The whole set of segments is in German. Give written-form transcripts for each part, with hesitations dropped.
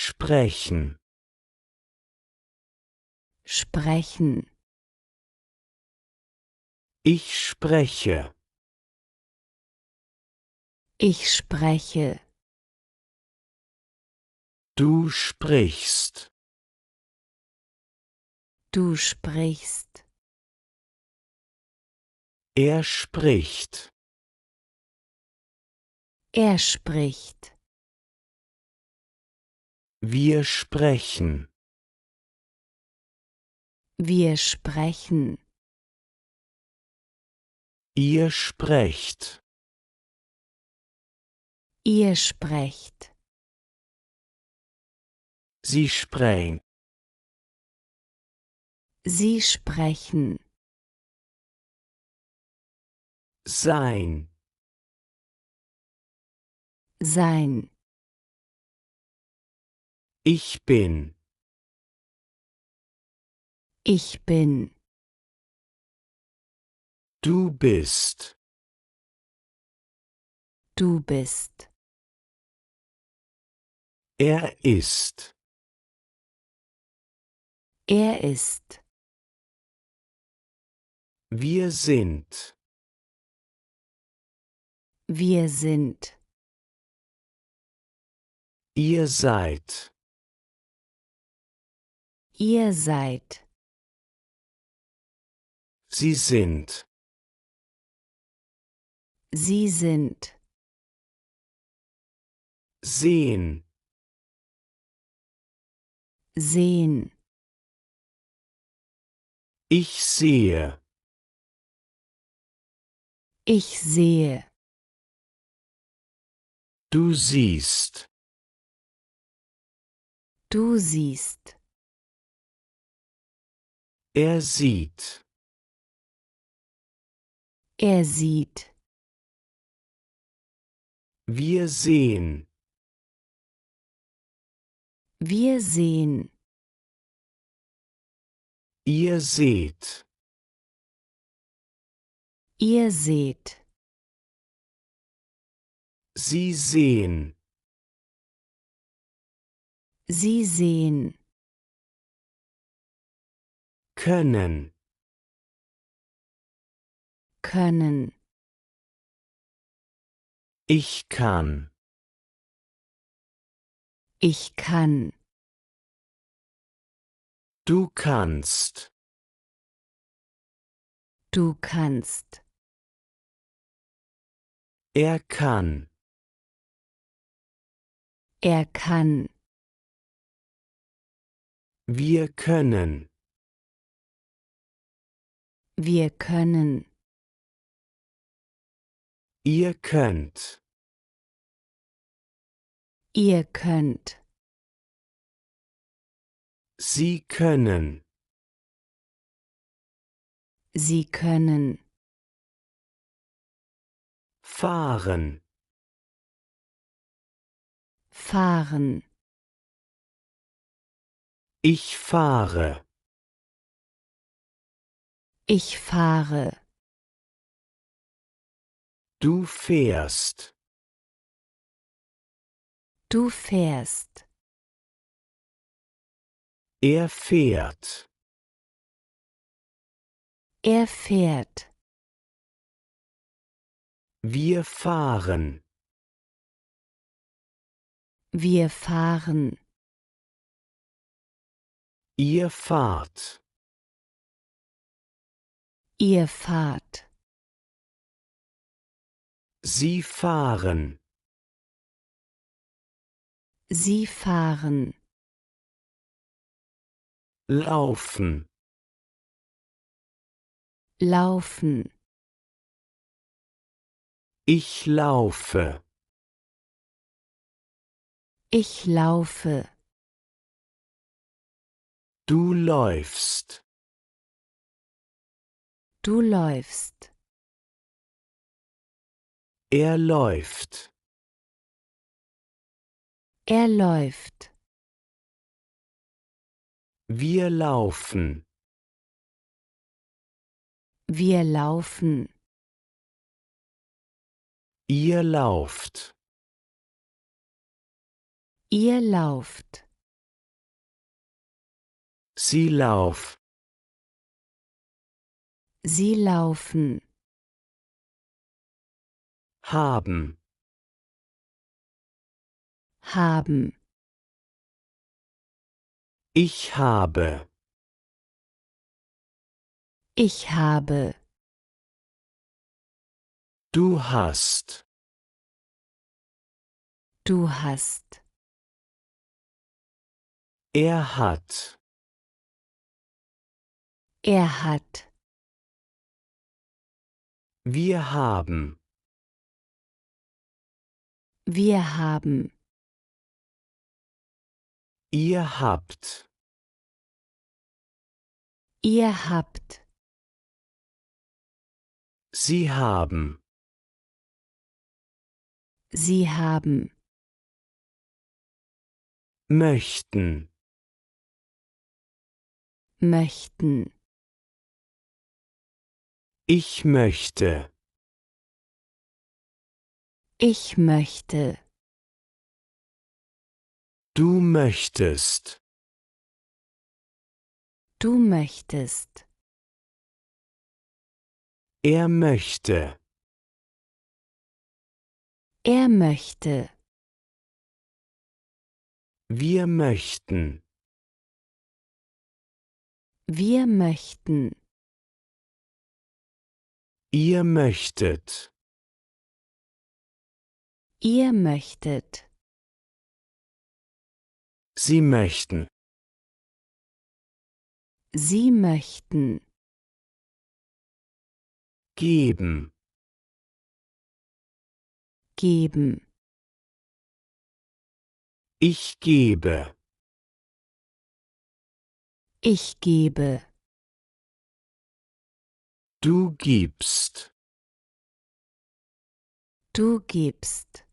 sprechen. Sprechen. Ich spreche. Ich spreche. Du sprichst. Du sprichst. Er spricht. Er spricht. Wir sprechen. Wir sprechen. Ihr sprecht. Ihr sprecht. Sie sprechen. Sie sprechen. Sein. Sein. Ich bin. Ich bin. Du bist. Du bist. Er ist. Er ist. Wir sind. Wir sind. Ihr seid. Ihr seid. Sie sind. Sie sind. Sehen. Sehen. Ich sehe. Ich sehe. Du siehst. Du siehst. Er sieht. Er sieht. Wir sehen. Wir sehen. Ihr seht. Ihr seht. Sie sehen. Sie sehen. Können. Können. Ich kann. Ich kann. Du kannst. Du kannst. Er kann. Er kann. Wir können. Wir können. Ihr könnt. Ihr könnt. Sie können. Sie können. Fahren. Fahren. Ich fahre. Ich fahre. Du fährst. Du fährst. Er fährt. Er fährt. Wir fahren. Wir fahren. Ihr fahrt. Ihr fahrt. Sie fahren. Sie fahren. Laufen. Laufen. Ich laufe. Ich laufe. Du läufst. Du läufst. Er läuft. Er läuft. Wir laufen. Wir laufen. Ihr lauft. Ihr lauft. Sie lauf. Sie laufen. Haben. Haben. Ich habe. Ich habe. Du hast. Du hast. Er hat. Er hat. Wir haben. Wir haben. Ihr habt. Ihr habt. Sie haben. Sie haben. Möchten. Möchten. Ich möchte. Ich möchte. Du möchtest. Du möchtest. Er möchte. Er möchte. Wir möchten. Wir möchten. Ihr möchtet. Ihr möchtet. Sie möchten. Sie möchten. Geben. Geben. Ich gebe. Ich gebe. Du gibst. Du gibst.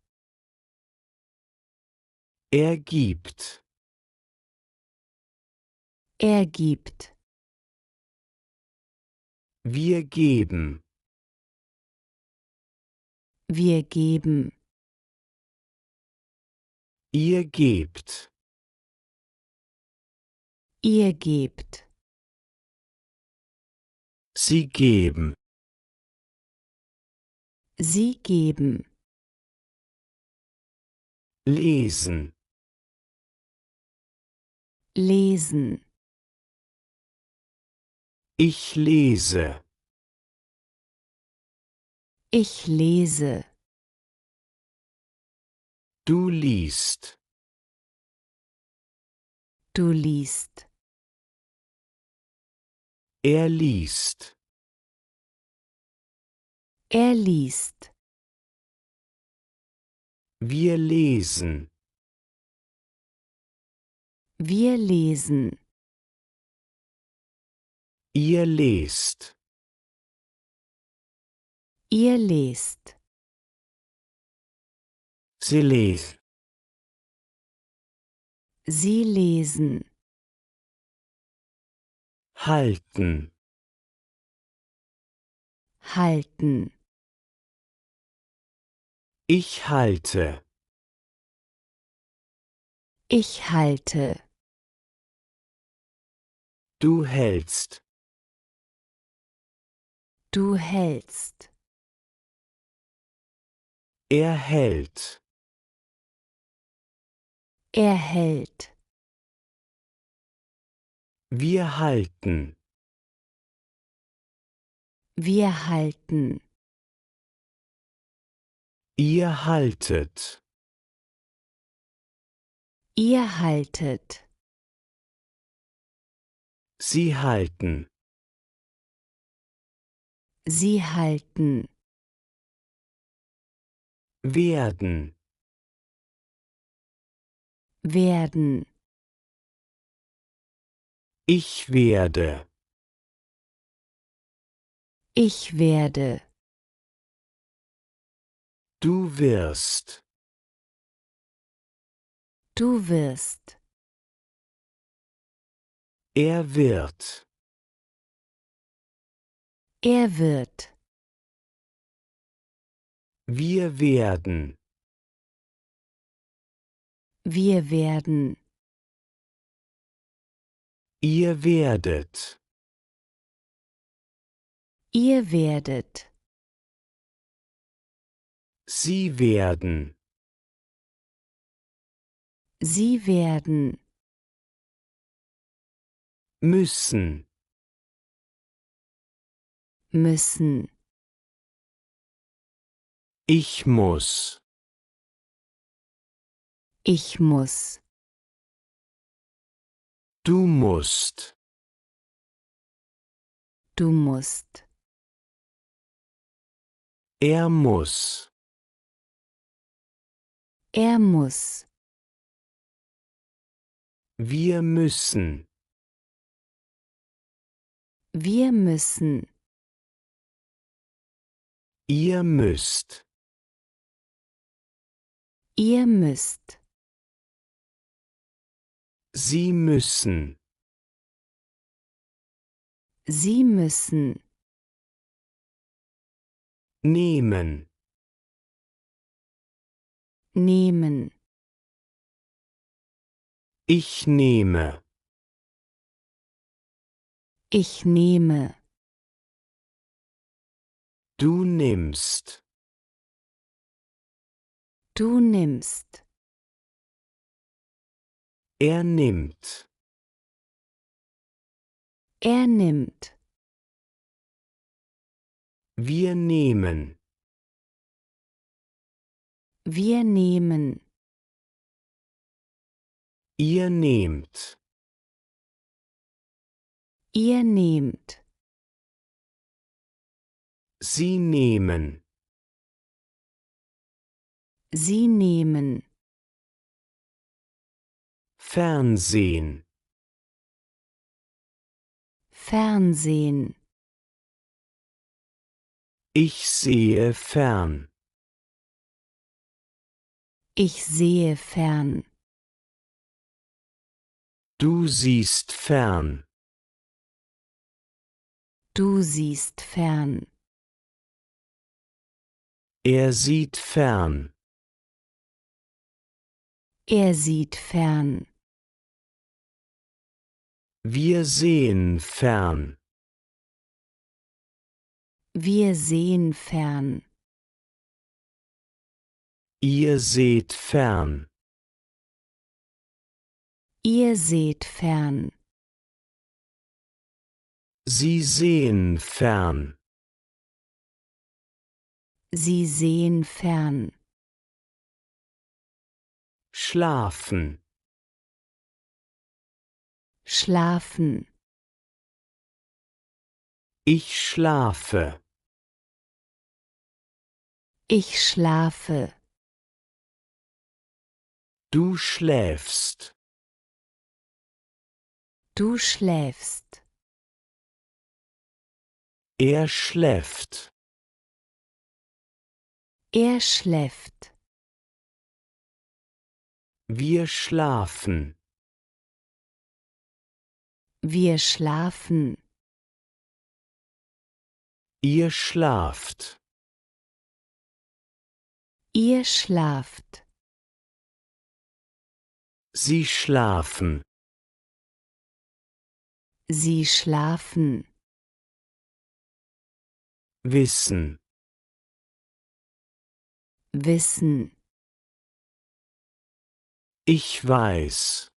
Er gibt. Er gibt. Wir geben. Wir geben. Ihr gebt. Ihr gebt. Sie geben. Sie geben. Lesen. Lesen. Ich lese. Ich lese. Du liest. Du liest. Er liest. Er liest. Wir lesen. Wir lesen. Ihr lest. Ihr lest. Sie lesen. Sie lesen. Halten. Halten. Ich halte. Ich halte. Du hältst. Du hältst. Er hält. Er hält. Wir halten. Wir halten. Ihr haltet. Ihr haltet. Sie halten. Sie halten. Werden. Werden. Ich werde. Ich werde. Du wirst. Du wirst. Er wird. Er wird. Wir werden. Wir werden. Ihr werdet. Ihr werdet. Sie werden. Sie werden. Müssen. Müssen. Ich muss. Ich muss. Du musst. Du musst. Er muss. Er muss. Wir müssen. Wir müssen. Ihr müsst. Ihr müsst. Sie müssen. Sie müssen. Nehmen. Nehmen. Ich nehme. Ich nehme. Du nimmst. Du nimmst. Er nimmt. Er nimmt. Wir nehmen. Wir nehmen. Ihr nehmt. Ihr nehmt. Sie nehmen. Sie nehmen. Fernsehen. Fernsehen. Ich sehe fern. Ich sehe fern. Du siehst fern. Du siehst fern. Er sieht fern. Er sieht fern. Wir sehen fern. Wir sehen fern. Ihr seht fern. Ihr seht fern. Sie sehen fern. Sie sehen fern. Schlafen. Schlafen. Ich schlafe. Ich schlafe. Du schläfst. Du schläfst. Er schläft. Er schläft. Wir schlafen. Wir schlafen. Ihr schlaft. Ihr schlaft. Sie schlafen. Sie schlafen. Wissen. Wissen. Ich weiß.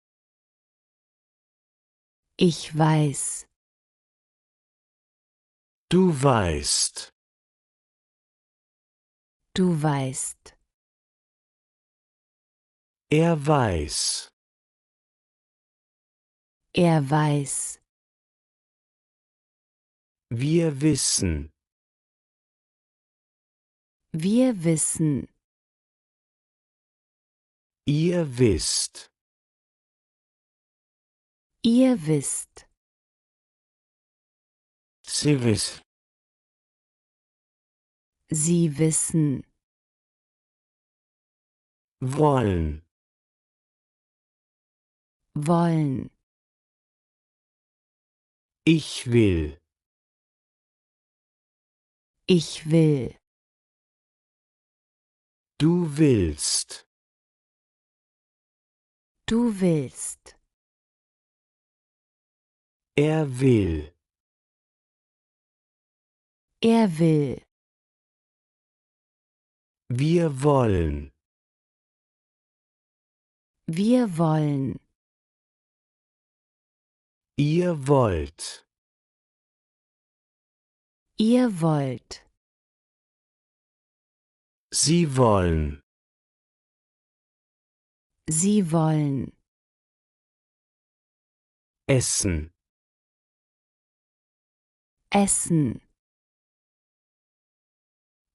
Ich weiß. Du weißt. Du weißt. Er weiß. Er weiß. Wir wissen. Wir wissen. Ihr wisst. Ihr wisst. Sie wissen. Sie wissen. Wollen. Wollen. Ich will. Ich will. Du willst. Du willst. Er will. Er will. Wir wollen. Wir wollen. Ihr wollt. Ihr wollt. Sie wollen. Sie wollen. Essen. Essen.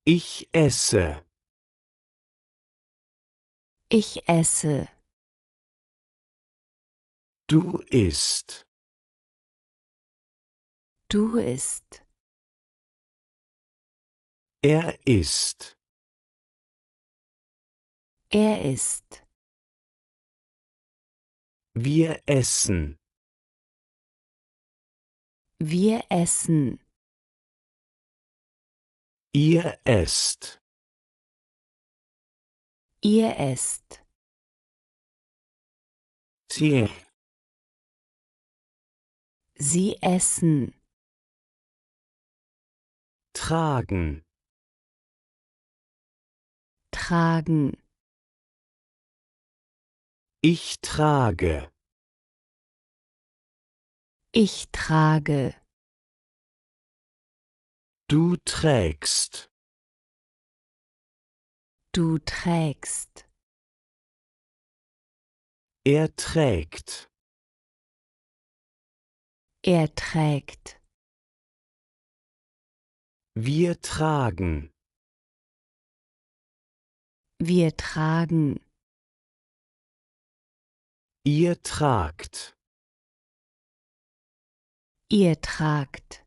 Ich esse. Ich esse. Du isst. Du isst. Er isst. Er isst. Wir essen. Wir essen. Ihr esst. Ihr esst. Sie. Sie essen. Tragen. Tragen. Ich trage. Ich trage. Du trägst. Du trägst. Er trägt. Er trägt. Wir tragen. Wir tragen. Ihr tragt. Ihr tragt.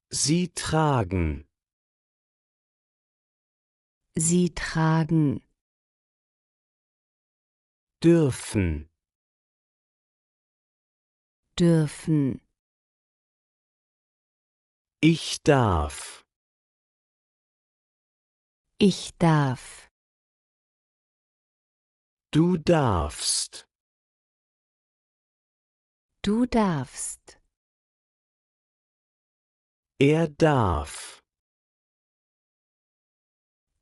Sie tragen. Sie tragen. Dürfen. Dürfen. Ich darf. Ich darf. Du darfst. Du darfst. Er darf.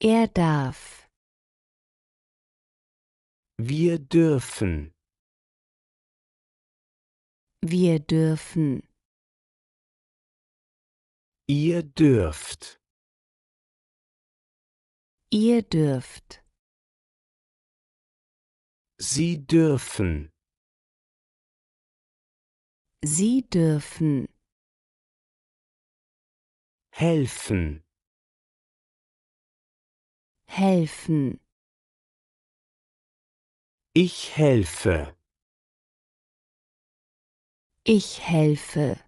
Er darf. Wir dürfen. Wir dürfen. Ihr dürft. Ihr dürft. Sie dürfen. Sie dürfen. Helfen. Helfen. Ich helfe. Ich helfe.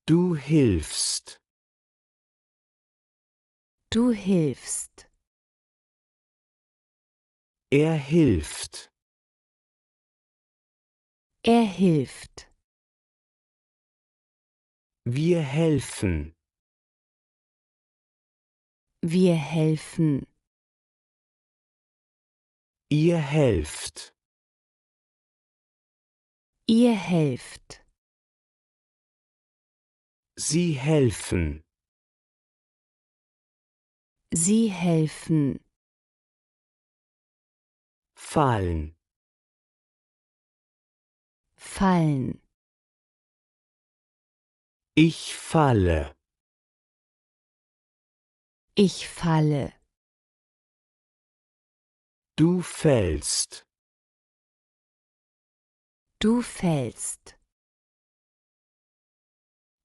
Du hilfst. Du hilfst. Er hilft. Er hilft. Wir helfen. Wir helfen. Ihr helft. Ihr helft. Sie helfen. Sie helfen. Fallen. Fallen. Ich falle. Ich falle. Du fällst. Du fällst.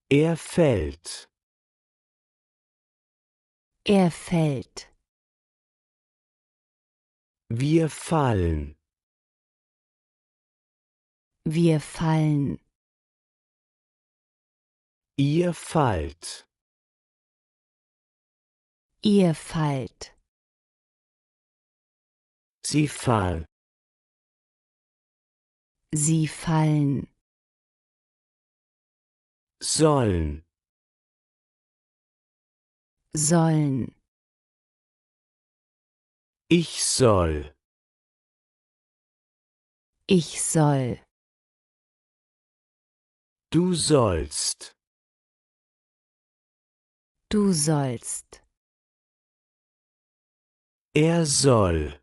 Er fällt. Er fällt. Wir fallen. Wir fallen. Ihr fallt. Ihr fallt. Sie fallen. Sie fallen. Sollen. Sollen. Ich soll. Ich soll. Du sollst. Du sollst. Er soll.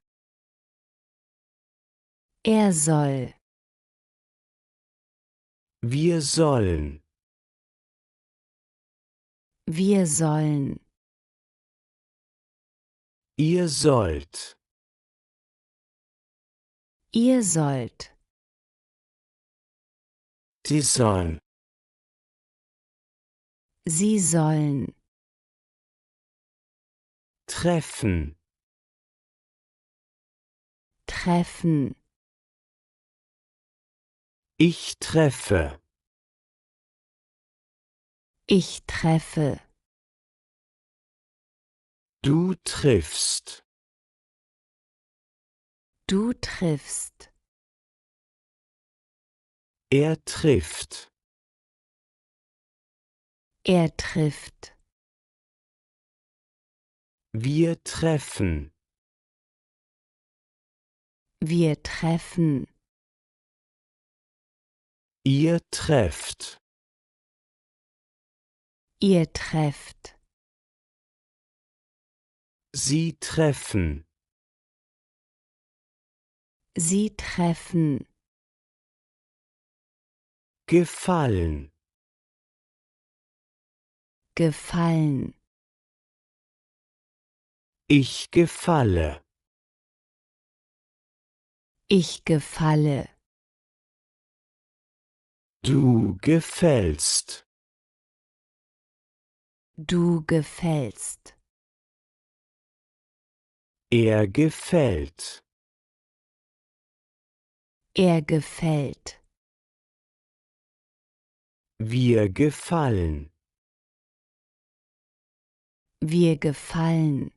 Er soll. Wir sollen. Wir sollen. Ihr sollt. Ihr sollt. Sie sollen. Sie sollen. Treffen. Treffen. Ich treffe. Ich treffe. Du triffst. Du triffst. Er trifft. Er trifft. Wir treffen. Wir treffen. Ihr trefft. Ihr trefft. Sie treffen. Sie treffen. Gefallen. Gefallen. Ich gefalle. Ich gefalle. Du gefällst. Du gefällst. Er gefällt. Er gefällt. Wir gefallen. Wir gefallen.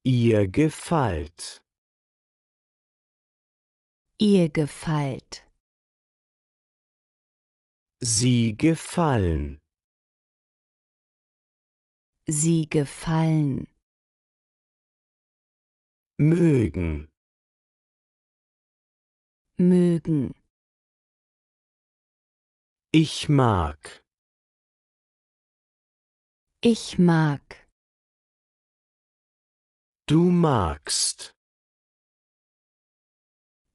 Ihr gefallt. Ihr gefallt. Sie gefallen. Sie gefallen. Mögen. Mögen. Ich mag. Ich mag. Du magst.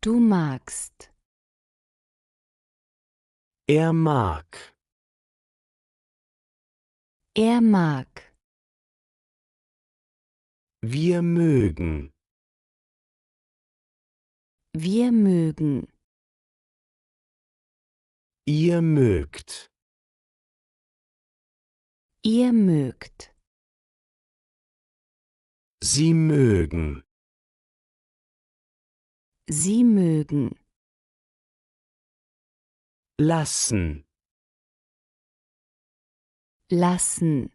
Du magst. Er mag. Er mag. Wir mögen. Wir mögen. Ihr mögt. Ihr mögt. Sie mögen. Sie mögen. Lassen. Lassen.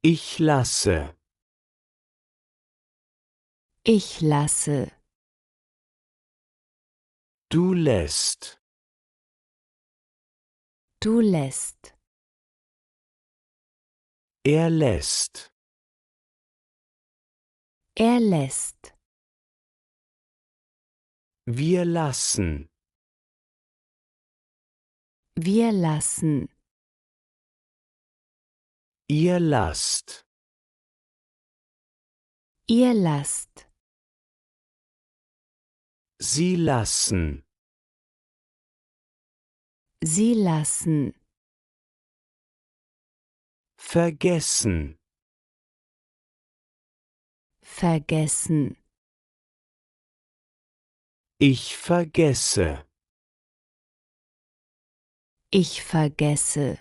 Ich lasse. Ich lasse. Du lässt. Du lässt. Er lässt. Er lässt. Wir lassen. Wir lassen. Ihr lasst. Ihr lasst. Sie lassen. Sie lassen. Vergessen. Vergessen. Ich vergesse. Ich vergesse.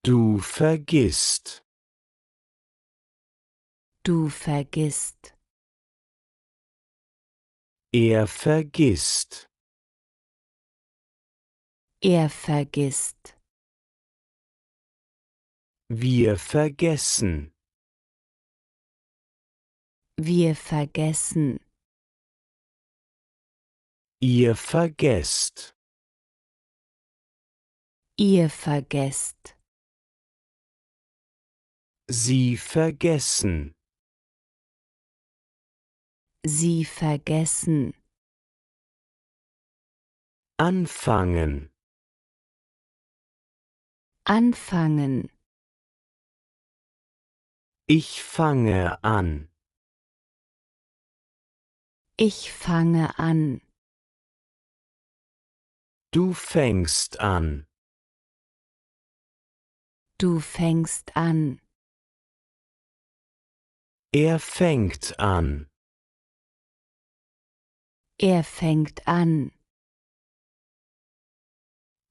Du vergisst. Du vergisst. Er vergisst. Er vergisst. Wir vergessen. Wir vergessen. Ihr vergesst. Ihr vergesst. Sie vergessen. Sie vergessen. Anfangen. Anfangen. Ich fange an. Ich fange an. Du fängst an. Du fängst an. Er fängt an. Er fängt an.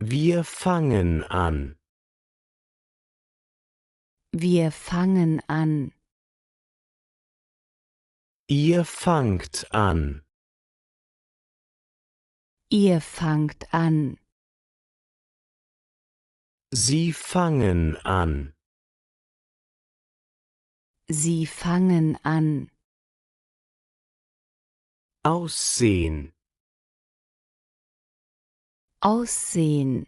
Wir fangen an. Wir fangen an. Ihr fangt an. Ihr fangt an. Sie fangen an. Sie fangen an. Aussehen. Aussehen.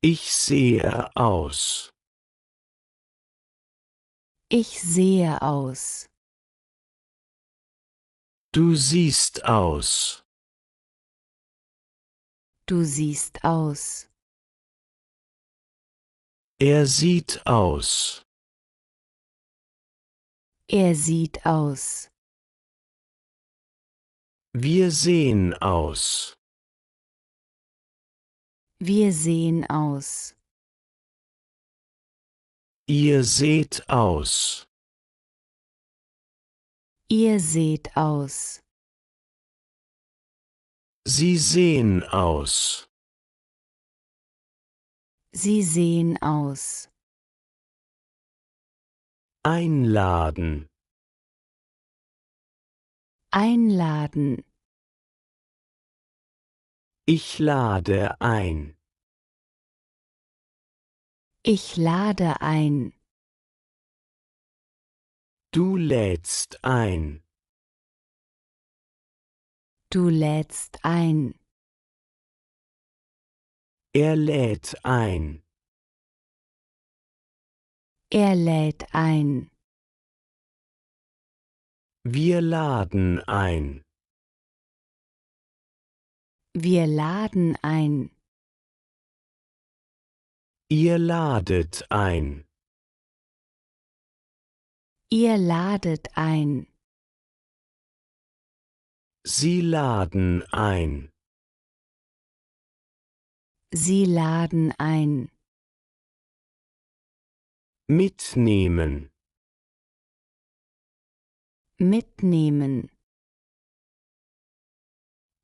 Ich sehe aus. Ich sehe aus. Du siehst aus. Du siehst aus. Er sieht aus. Er sieht aus. Wir sehen aus. Wir sehen aus. Ihr seht aus. Ihr seht aus. Sie sehen aus. Sie sehen aus. Einladen. Einladen. Ich lade ein. Ich lade ein. Du lädst ein. Du lädst ein. Er lädt ein. Er lädt ein. Wir laden ein. Wir laden ein. Ihr ladet ein. Ihr ladet ein. Sie laden ein. Sie laden ein. Mitnehmen. Mitnehmen.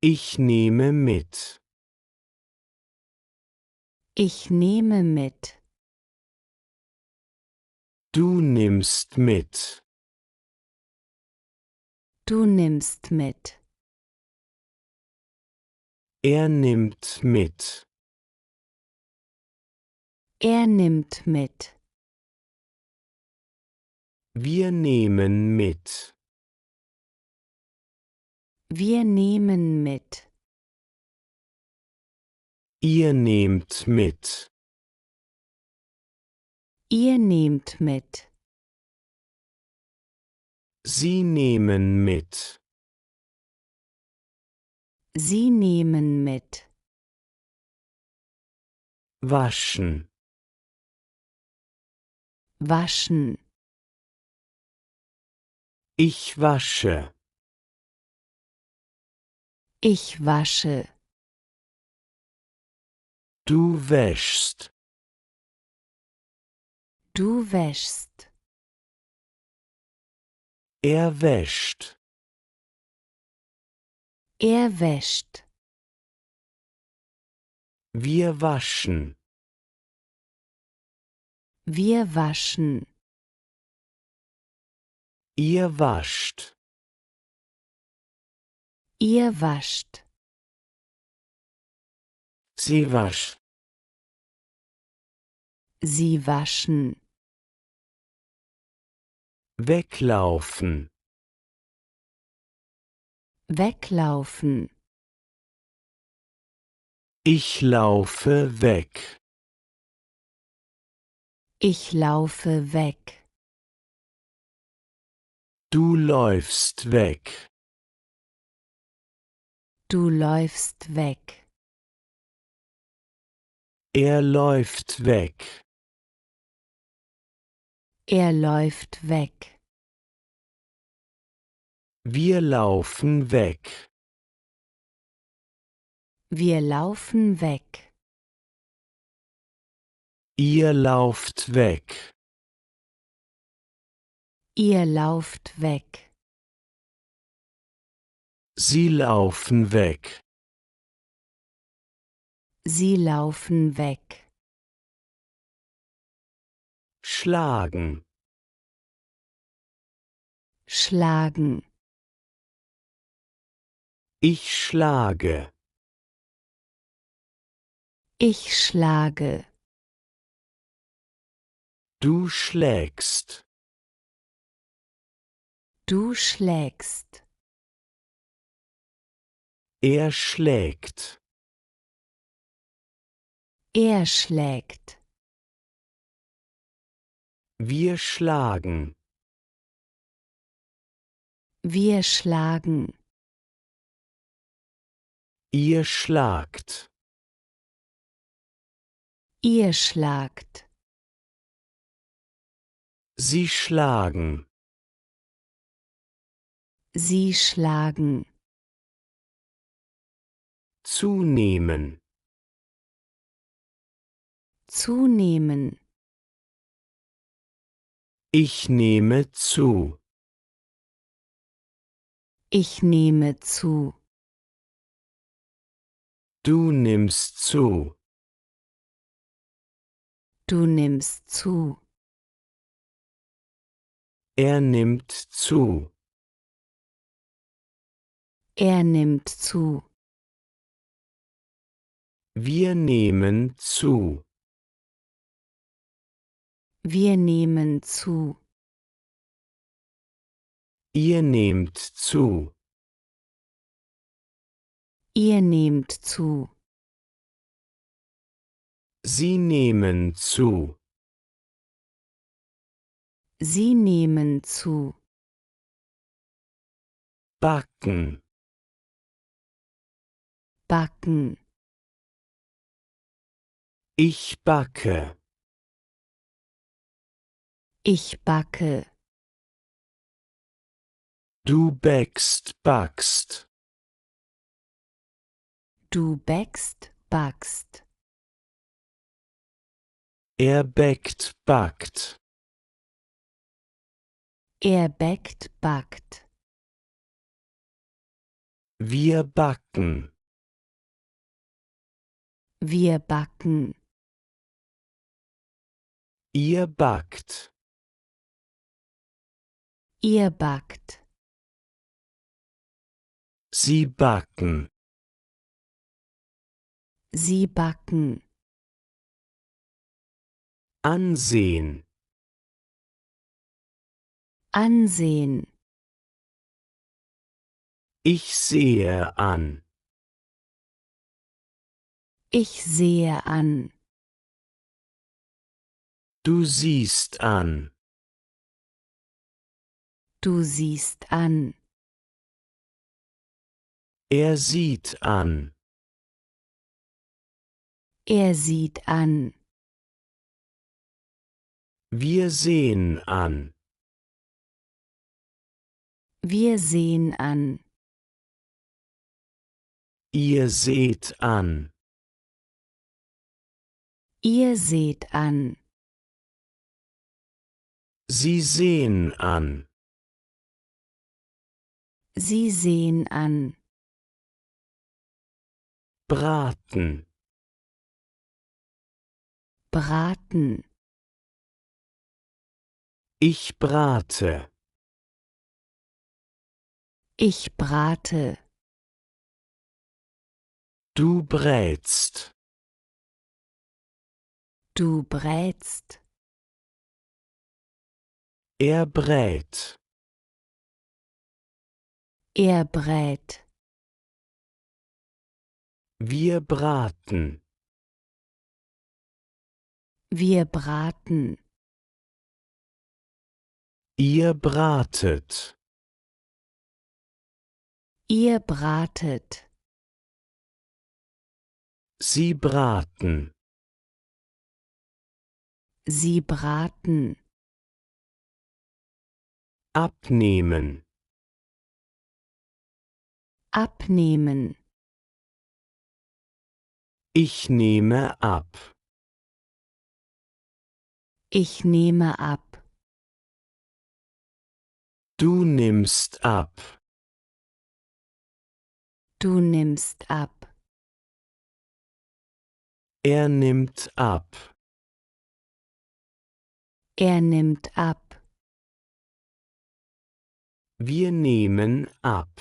Ich nehme mit. Ich nehme mit. Du nimmst mit. Du nimmst mit. Er nimmt mit. Er nimmt mit. Wir nehmen mit. Wir nehmen mit. Ihr nehmt mit. Ihr nehmt mit. Sie nehmen mit. Sie nehmen mit. Waschen. Waschen. Ich wasche. Ich wasche. Du wäschst. Du wäschst. Er wäscht. Er wäscht. Wir waschen. Wir waschen. Ihr wascht. Ihr wascht. Sie wascht. Sie waschen. Weglaufen. Weglaufen. Ich laufe weg. Ich laufe weg. Du läufst weg. Du läufst weg. Er läuft weg. Er läuft weg. Wir laufen weg. Wir laufen weg. Ihr lauft weg. Ihr lauft weg. Sie laufen weg. Sie laufen weg. Schlagen. Schlagen. Ich schlage. Ich schlage. Du schlägst. Du schlägst. Er schlägt. Er schlägt. Wir schlagen. Wir schlagen. Ihr schlagt. Ihr schlagt. Sie schlagen. Sie schlagen. Zunehmen. Zunehmen. Ich nehme zu. Ich nehme zu. Du nimmst zu. Du nimmst zu. Er nimmt zu. Er nimmt zu. Wir nehmen zu. Wir nehmen zu. Ihr nehmt zu. Ihr nehmt zu. Sie nehmen zu. Sie nehmen zu. Backen. Backen. Ich backe. Ich backe. Du backst. Du bäckst, backst. Er backt. Er bäckt, backt. Wir backen. Wir backen. Ihr backt. Ihr backt. Sie backen. Sie backen. Ansehen. Ansehen. Ich sehe an. Ich sehe an. Du siehst an. Du siehst an. Er sieht an. Er sieht an. Wir sehen an. Wir sehen an. Ihr seht an. Ihr seht an. Sie sehen an. Sie sehen an. Braten. Braten. Ich brate. Ich brate. Du brätst. Du brätst. Er brät. Er brät. Wir braten. Wir braten. Ihr bratet. Ihr bratet. Sie braten. Sie braten. Abnehmen. Abnehmen. Ich nehme ab. Ich nehme ab. Du nimmst ab. Du nimmst ab. Er nimmt ab. Er nimmt ab. Wir nehmen ab.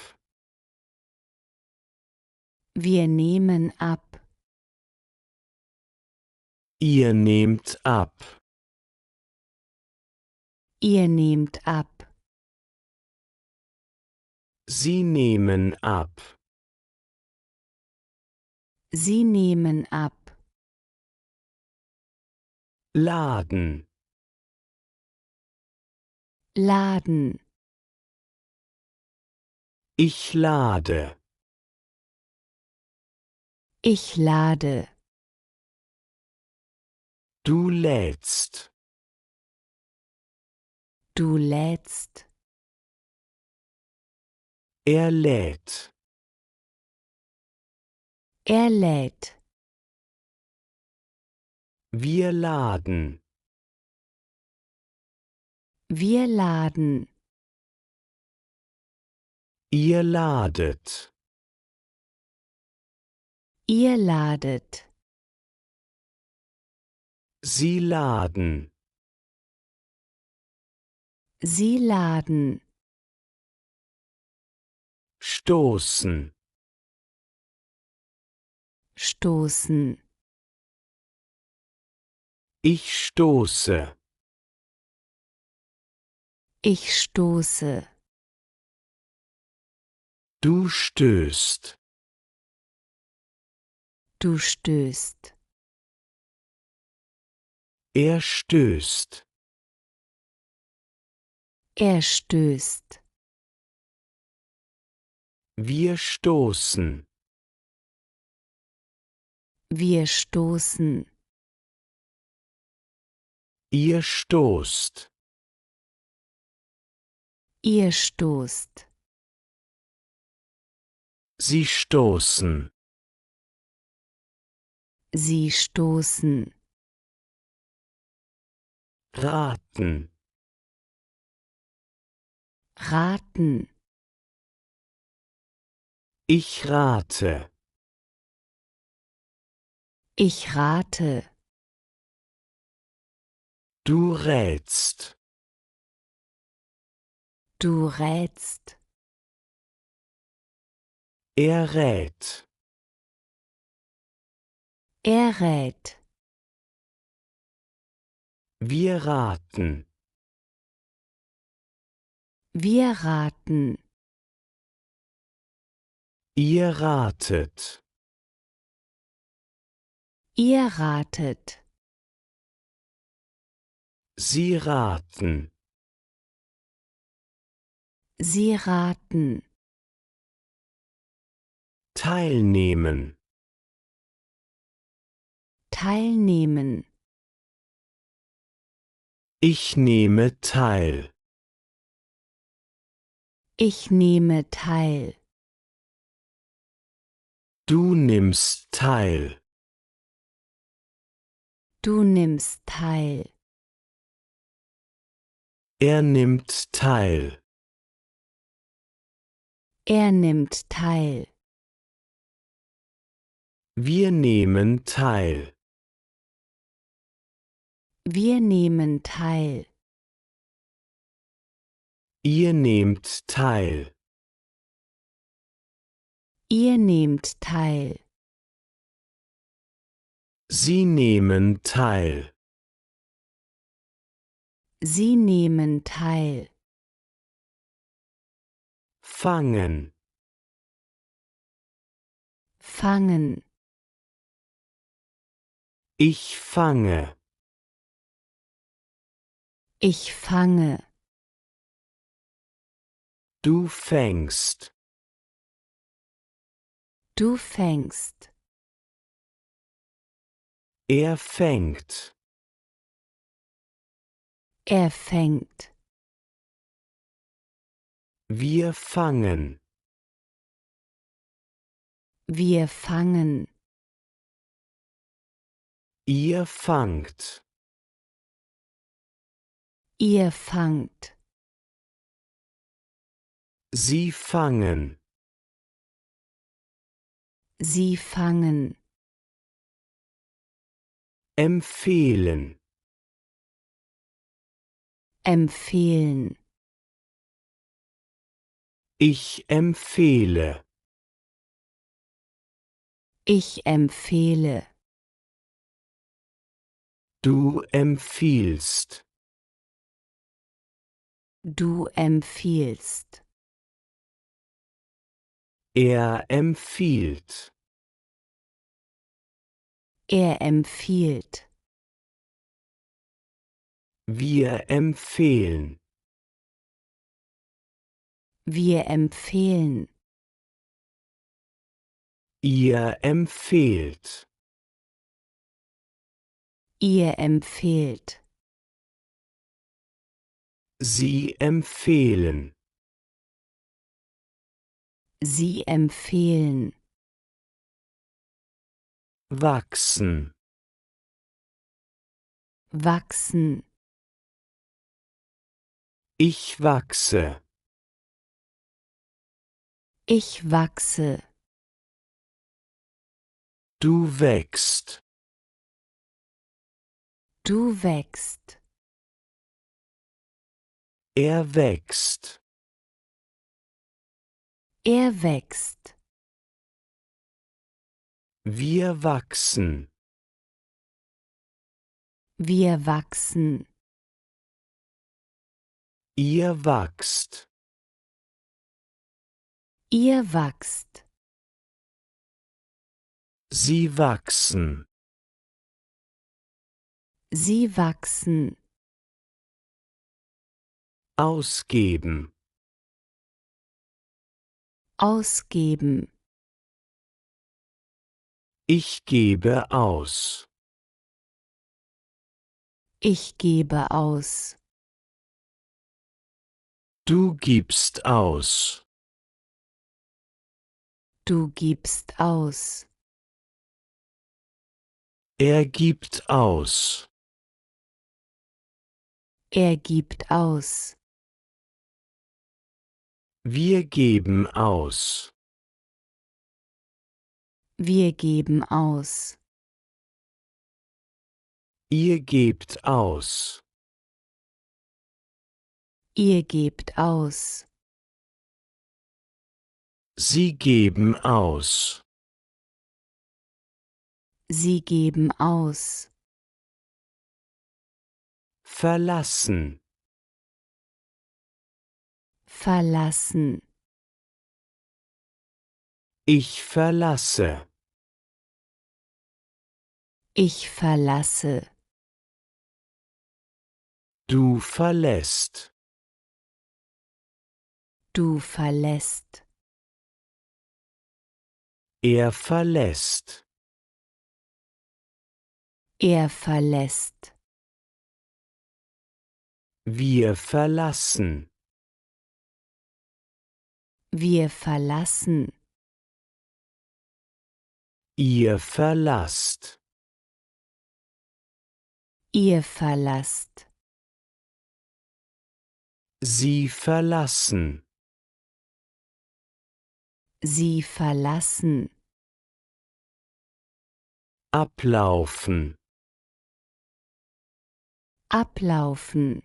Wir nehmen ab. Ihr nehmt ab. Ihr nehmt ab. Sie nehmen ab. Sie nehmen ab. Laden. Laden. Ich lade. Ich lade. Du lädst. Du lädst. Er lädt. Er lädt. Wir laden. Wir laden. Ihr ladet. Ihr ladet. Sie laden. Sie laden. Stoßen. Stoßen. Ich stoße. Ich stoße. Du stößt. Du stößt. Er stößt. Er stößt. Wir stoßen. Wir stoßen. Ihr stoßt. Ihr stoßt. Sie stoßen. Sie stoßen. Raten. Raten. Ich rate. Ich rate. Du rätst. Du rätst. Er rät. Er rät. Wir raten. Wir raten. Ihr ratet. Ihr ratet. Sie raten. Sie raten. Teilnehmen. Teilnehmen. Ich nehme teil. Ich nehme teil. Du nimmst teil. Du nimmst teil. Er nimmt teil. Er nimmt teil. Wir nehmen teil. Wir nehmen teil. Ihr nehmt teil. Ihr nehmt teil. Sie nehmen teil. Sie nehmen teil. Fangen. Fangen. Ich fange. Ich fange. Du fängst. Du fängst. Er fängt. Er fängt. Wir fangen. Wir fangen. Ihr fangt. Ihr fangt. Sie fangen. Sie fangen. Empfehlen. Empfehlen. Ich empfehle. Ich empfehle. Du empfiehlst. Du empfiehlst. Er empfiehlt. Er empfiehlt. Wir empfehlen. Wir empfehlen. Ihr empfehlt. Ihr empfehlt. Sie empfehlen. Sie empfehlen. Wachsen. Wachsen. Ich wachse. Ich wachse. Du wächst. Du wächst. Er wächst. Er wächst. Wir wachsen. Wir wachsen. Ihr wachst. Ihr wachst. Sie wachsen. Sie wachsen. Ausgeben. Ausgeben. Ich gebe aus. Ich gebe aus. Du gibst aus. Du gibst aus. Er gibt aus. Er gibt aus. Wir geben aus. Wir geben aus. Ihr gebt aus. Ihr gebt aus. Sie geben aus. Sie geben aus. Verlassen. Verlassen. Ich verlasse. Ich verlasse. Du verlässt. Du verlässt. Er verlässt. Er verlässt. Wir verlassen. Wir verlassen. Ihr verlasst. Ihr verlasst. Sie verlassen. Sie verlassen. Ablaufen. Ablaufen.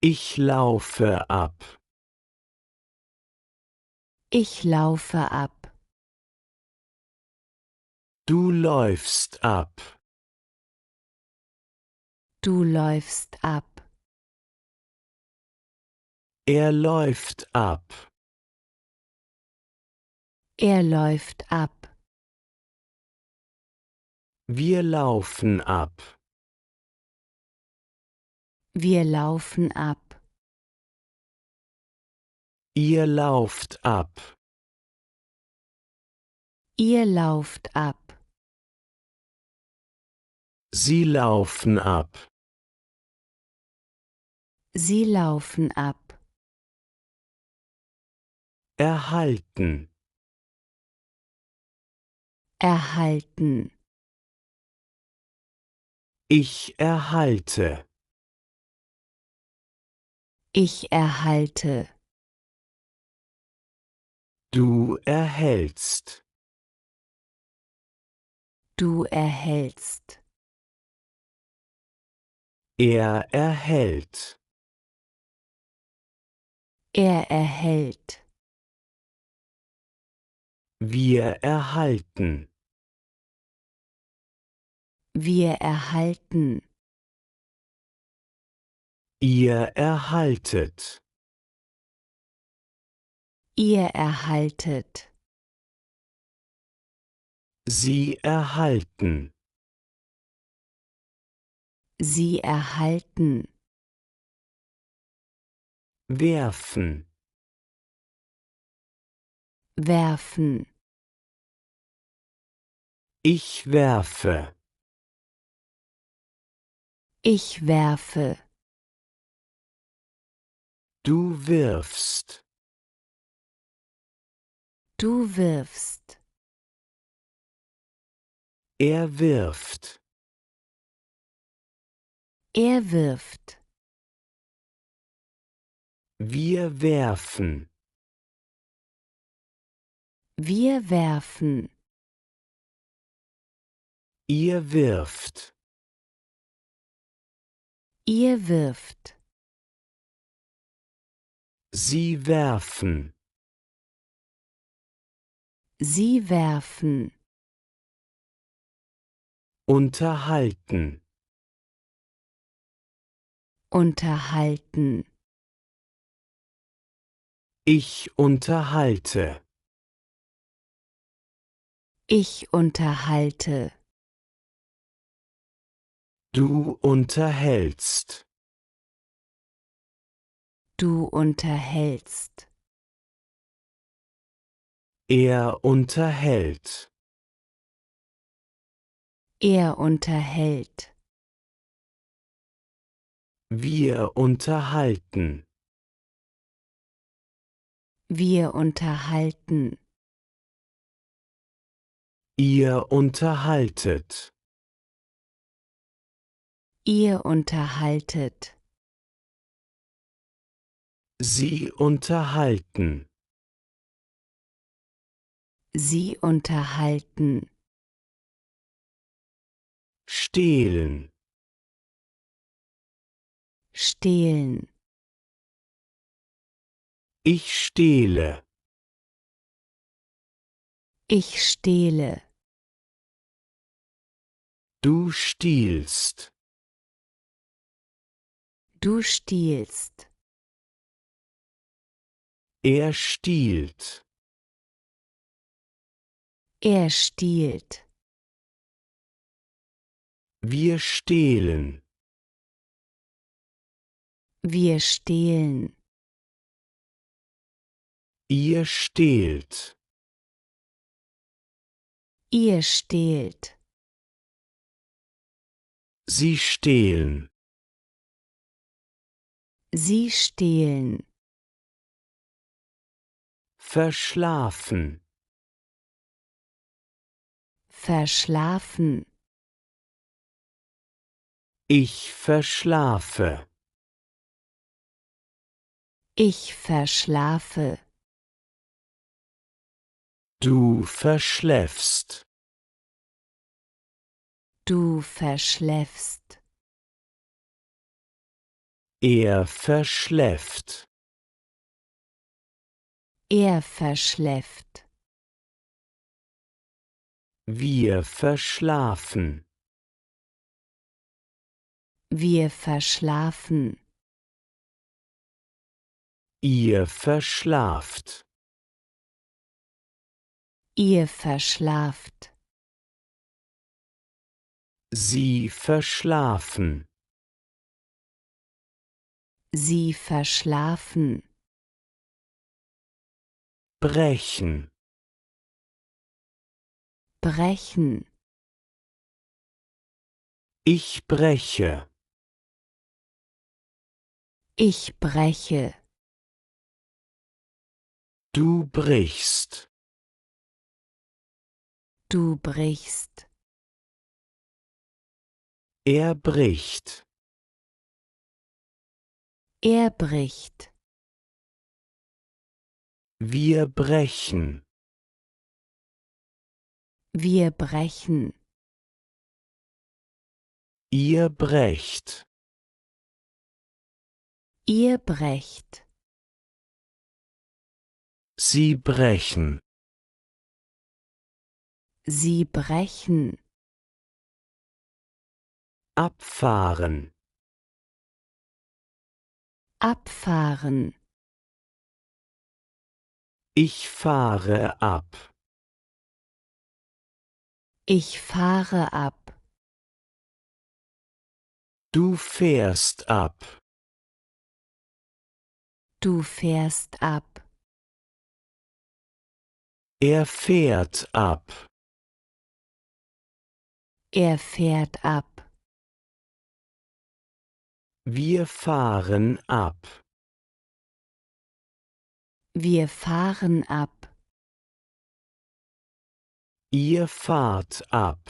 Ich laufe ab. Ich laufe ab. Du läufst ab. Du läufst ab. Er läuft ab. Er läuft ab. Wir laufen ab. Wir laufen ab. Ihr lauft ab. Ihr lauft ab. Sie laufen ab. Sie laufen ab. Erhalten. Erhalten. Ich erhalte. Ich erhalte. Du erhältst. Du erhältst. Er erhält. Er erhält. Wir erhalten. Wir erhalten. Ihr erhaltet. Ihr erhaltet. Sie erhalten. Sie erhalten. Werfen. Werfen. Ich werfe. Ich werfe. Du wirfst. Du wirfst. Er wirft. Er wirft. Wir werfen. Wir werfen. Ihr wirft. Ihr wirft. Sie werfen. Sie werfen. Unterhalten. Unterhalten. Ich unterhalte. Ich unterhalte. Du unterhältst. Du unterhältst. Er unterhält. Er unterhält. Wir unterhalten. Wir unterhalten. Ihr unterhaltet. Ihr unterhaltet. Sie unterhalten. Sie unterhalten. Stehlen. Stehlen. Ich stehle. Ich stehle. Du stiehlst. Du stiehlst. Er stiehlt. Er stiehlt. Wir stehlen. Wir stehlen. Ihr stehlt. Ihr stehlt. Sie stehlen. Sie stehlen. Verschlafen. Verschlafen. Ich verschlafe. Ich verschlafe. Du verschläfst. Du verschläfst. Er verschläft. Er verschläft. Wir verschlafen. Wir verschlafen. Ihr verschlaft. Ihr verschlaft. Sie verschlafen. Sie verschlafen. Brechen. brechen, Ich breche. ich breche, Du brichst. du brichst, Er bricht. er bricht, Wir brechen. wir brechen, Ihr brecht. ihr brecht, Sie brechen. sie brechen, Abfahren. abfahren, Ich fahre ab. ich fahre ab, Du fährst ab. du fährst ab, Er fährt ab. er fährt ab, Wir fahren ab. wir fahren ab, Ihr fahrt ab.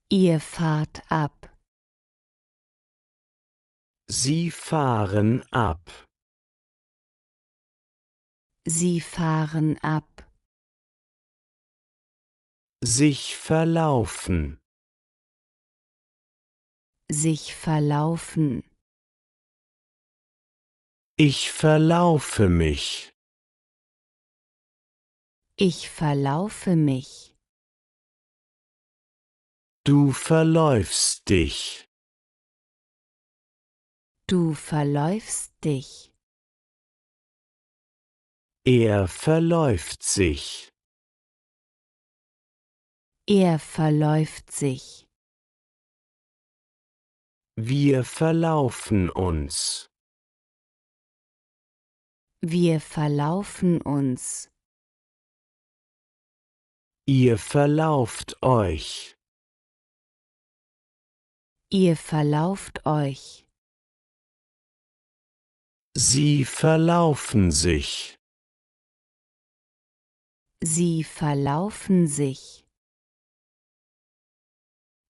ihr fahrt ab, Sie fahren ab. sie fahren ab, Sich verlaufen. sich verlaufen, Ich verlaufe mich. ich verlaufe mich, Du verläufst dich. du verläufst dich, Er verläuft sich. er verläuft sich, Wir verlaufen uns. wir verlaufen uns, Ihr verlauft euch. ihr verlauft euch, Sie verlaufen sich. sie verlaufen sich,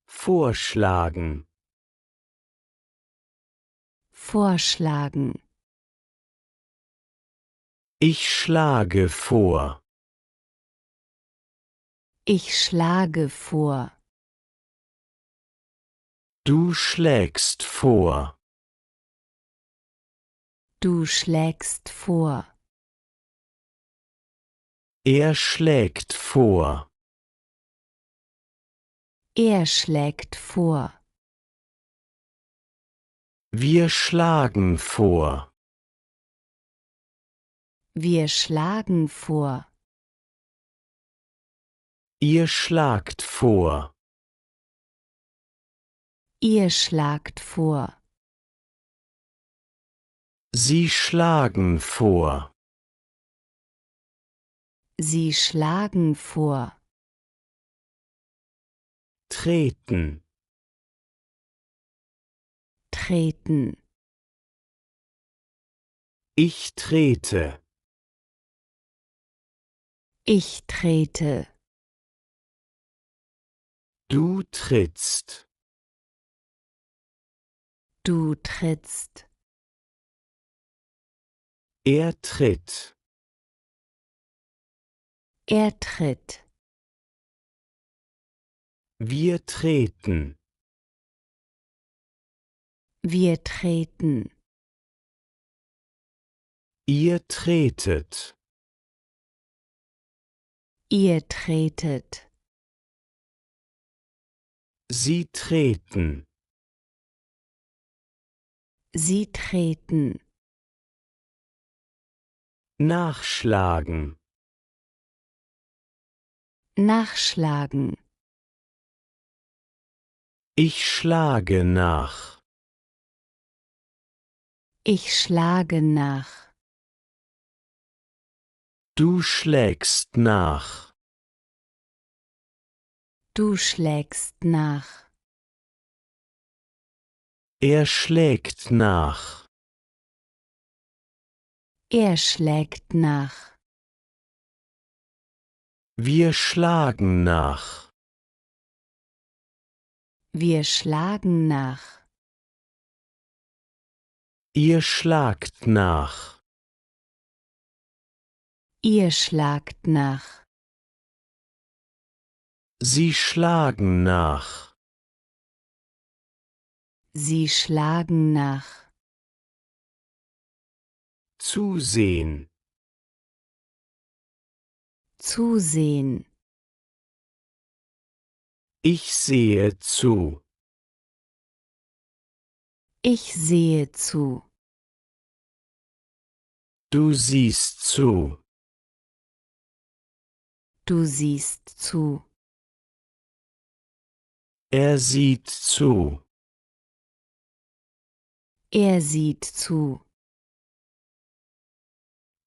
Vorschlagen. vorschlagen, Ich schlage vor. ich schlage vor, Du schlägst vor. du schlägst vor, Er schlägt vor. er schlägt vor, Wir schlagen vor. wir schlagen vor, Ihr schlagt vor. ihr schlagt vor, Sie schlagen vor. sie schlagen vor, Treten. treten, Ich trete. ich trete, Du trittst. du trittst, Er tritt. er tritt, Wir treten. wir treten, Ihr tretet. ihr tretet, Sie treten. sie treten, Nachschlagen. nachschlagen, Ich schlage nach. ich schlage nach, Du schlägst nach. Du schlägst nach. Er schlägt nach. Er schlägt nach. Wir schlagen nach. Wir schlagen nach. Ihr schlagt nach. Ihr schlagt nach. Sie schlagen nach. Sie schlagen nach. Zusehen. Zusehen. Ich sehe zu. Ich sehe zu. Du siehst zu. Du siehst zu. Er sieht zu. Er sieht zu.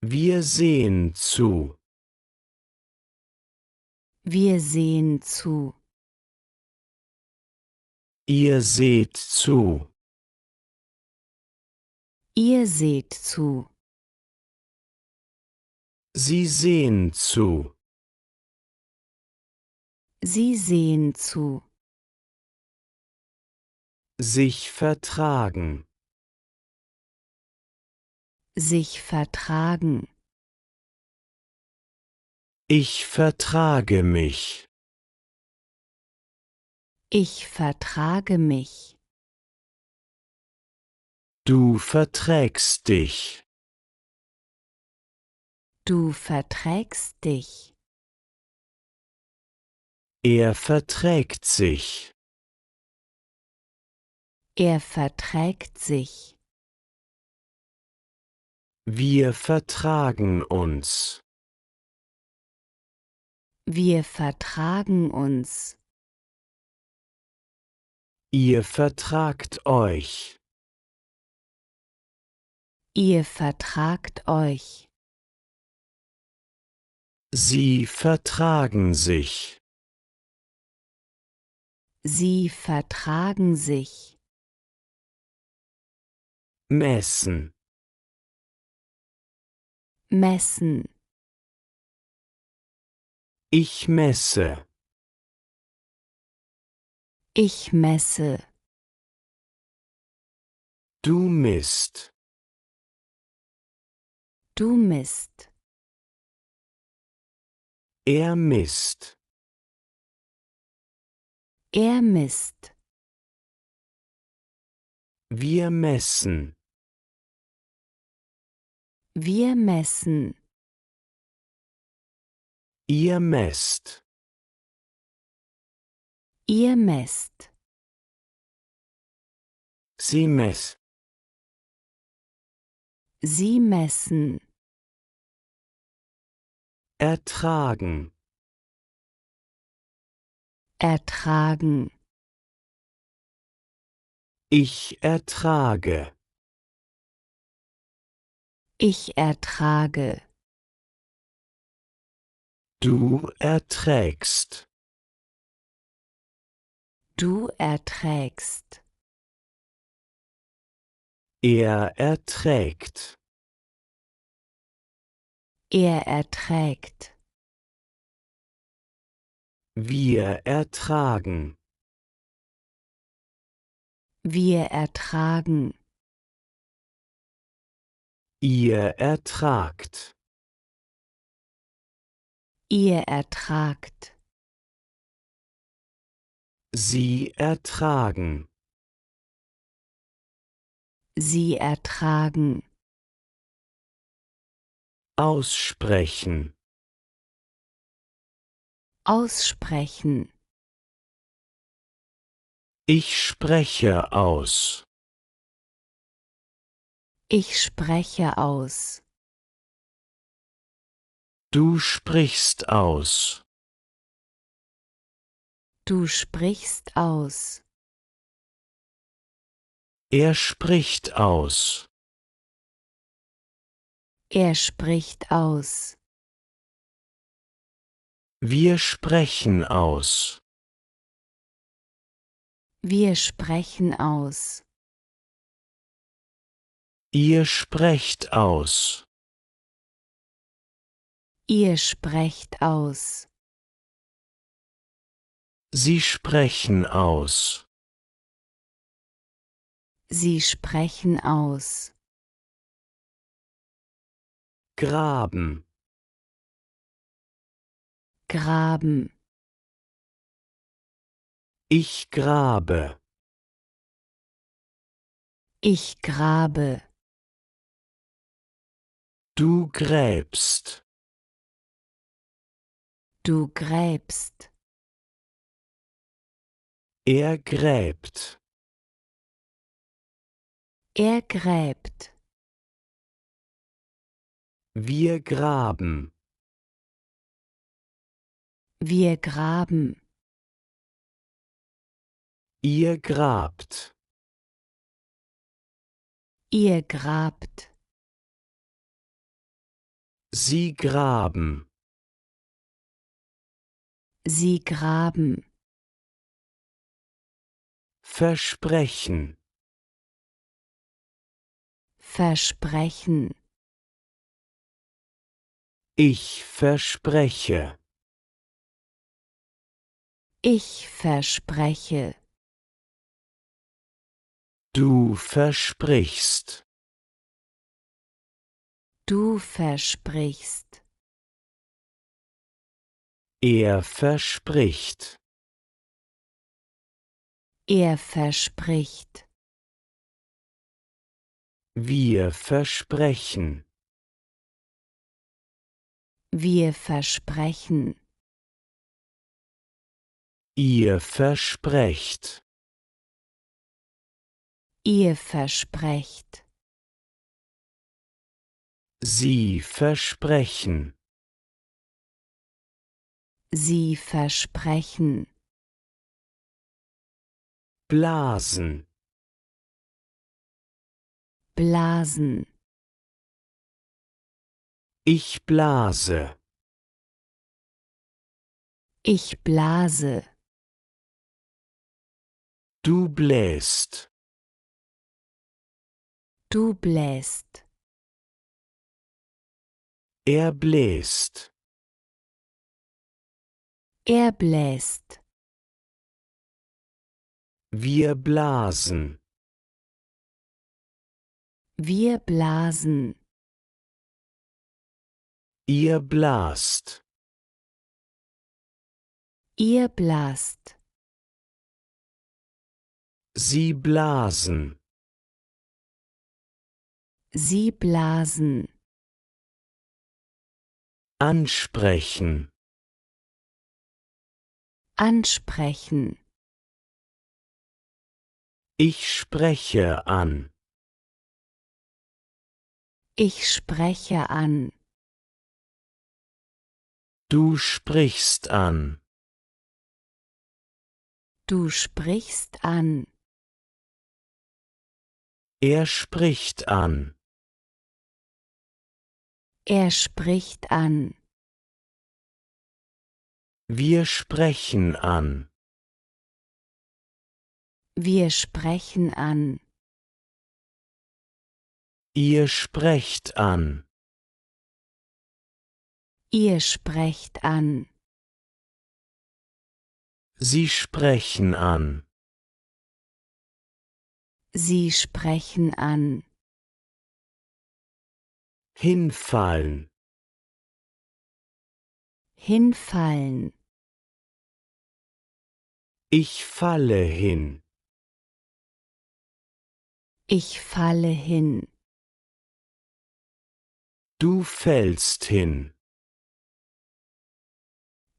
Wir sehen zu. Wir sehen zu. Ihr seht zu. Ihr seht zu. Sie sehen zu. Sie sehen zu. Sich vertragen. Sich vertragen. Ich vertrage mich. Ich vertrage mich. Du verträgst dich. Du verträgst dich. Er verträgt sich. Er verträgt sich. Wir vertragen uns. Wir vertragen uns. Ihr vertragt euch. Ihr vertragt euch. Sie vertragen sich. Sie vertragen sich. Messen. Messen. Ich messe. Ich messe. Du misst. Du misst. Er misst. Er misst. Wir messen. Wir messen. Ihr messt. Ihr messt. Sie messt. Sie messen. Ertragen. Ertragen. Ich ertrage. Ich ertrage. Du erträgst. Du erträgst. Er erträgt. Er erträgt. Wir ertragen. Wir ertragen. Ihr ertragt. Ihr ertragt. Sie ertragen. Sie ertragen. Aussprechen. Aussprechen. Ich spreche aus. Ich spreche aus. Du sprichst aus. Du sprichst aus. Er spricht aus. Er spricht aus. Wir sprechen aus. Wir sprechen aus. Ihr sprecht aus. Ihr sprecht aus. Sie sprechen aus. Sie sprechen aus. Graben. Graben. Ich grabe. Ich grabe. Du gräbst. Du gräbst. Er gräbt. Er gräbt. Wir graben. Wir graben. Ihr grabt. Ihr grabt. Sie graben. Sie graben. Versprechen. Versprechen. Ich verspreche. Ich verspreche. Du versprichst. Du versprichst. Er verspricht. Er verspricht. Wir versprechen. Wir versprechen. Ihr versprecht. Ihr versprecht. Sie versprechen. Sie versprechen. Blasen. Blasen. Ich blase. Ich blase. Du bläst. Du bläst. Er bläst. Er bläst. Wir blasen. Wir blasen. Ihr blast. Ihr blast. Sie blasen. Sie blasen. Ansprechen. Ansprechen. Ich spreche an. Ich spreche an. Du sprichst an. Du sprichst an. Er spricht an. Er spricht an. Wir sprechen an. Wir sprechen an. Ihr sprecht an. Ihr sprecht an. Sie sprechen an. Sie sprechen an. Hinfallen. Hinfallen. Ich falle hin. Ich falle hin. Du fällst hin.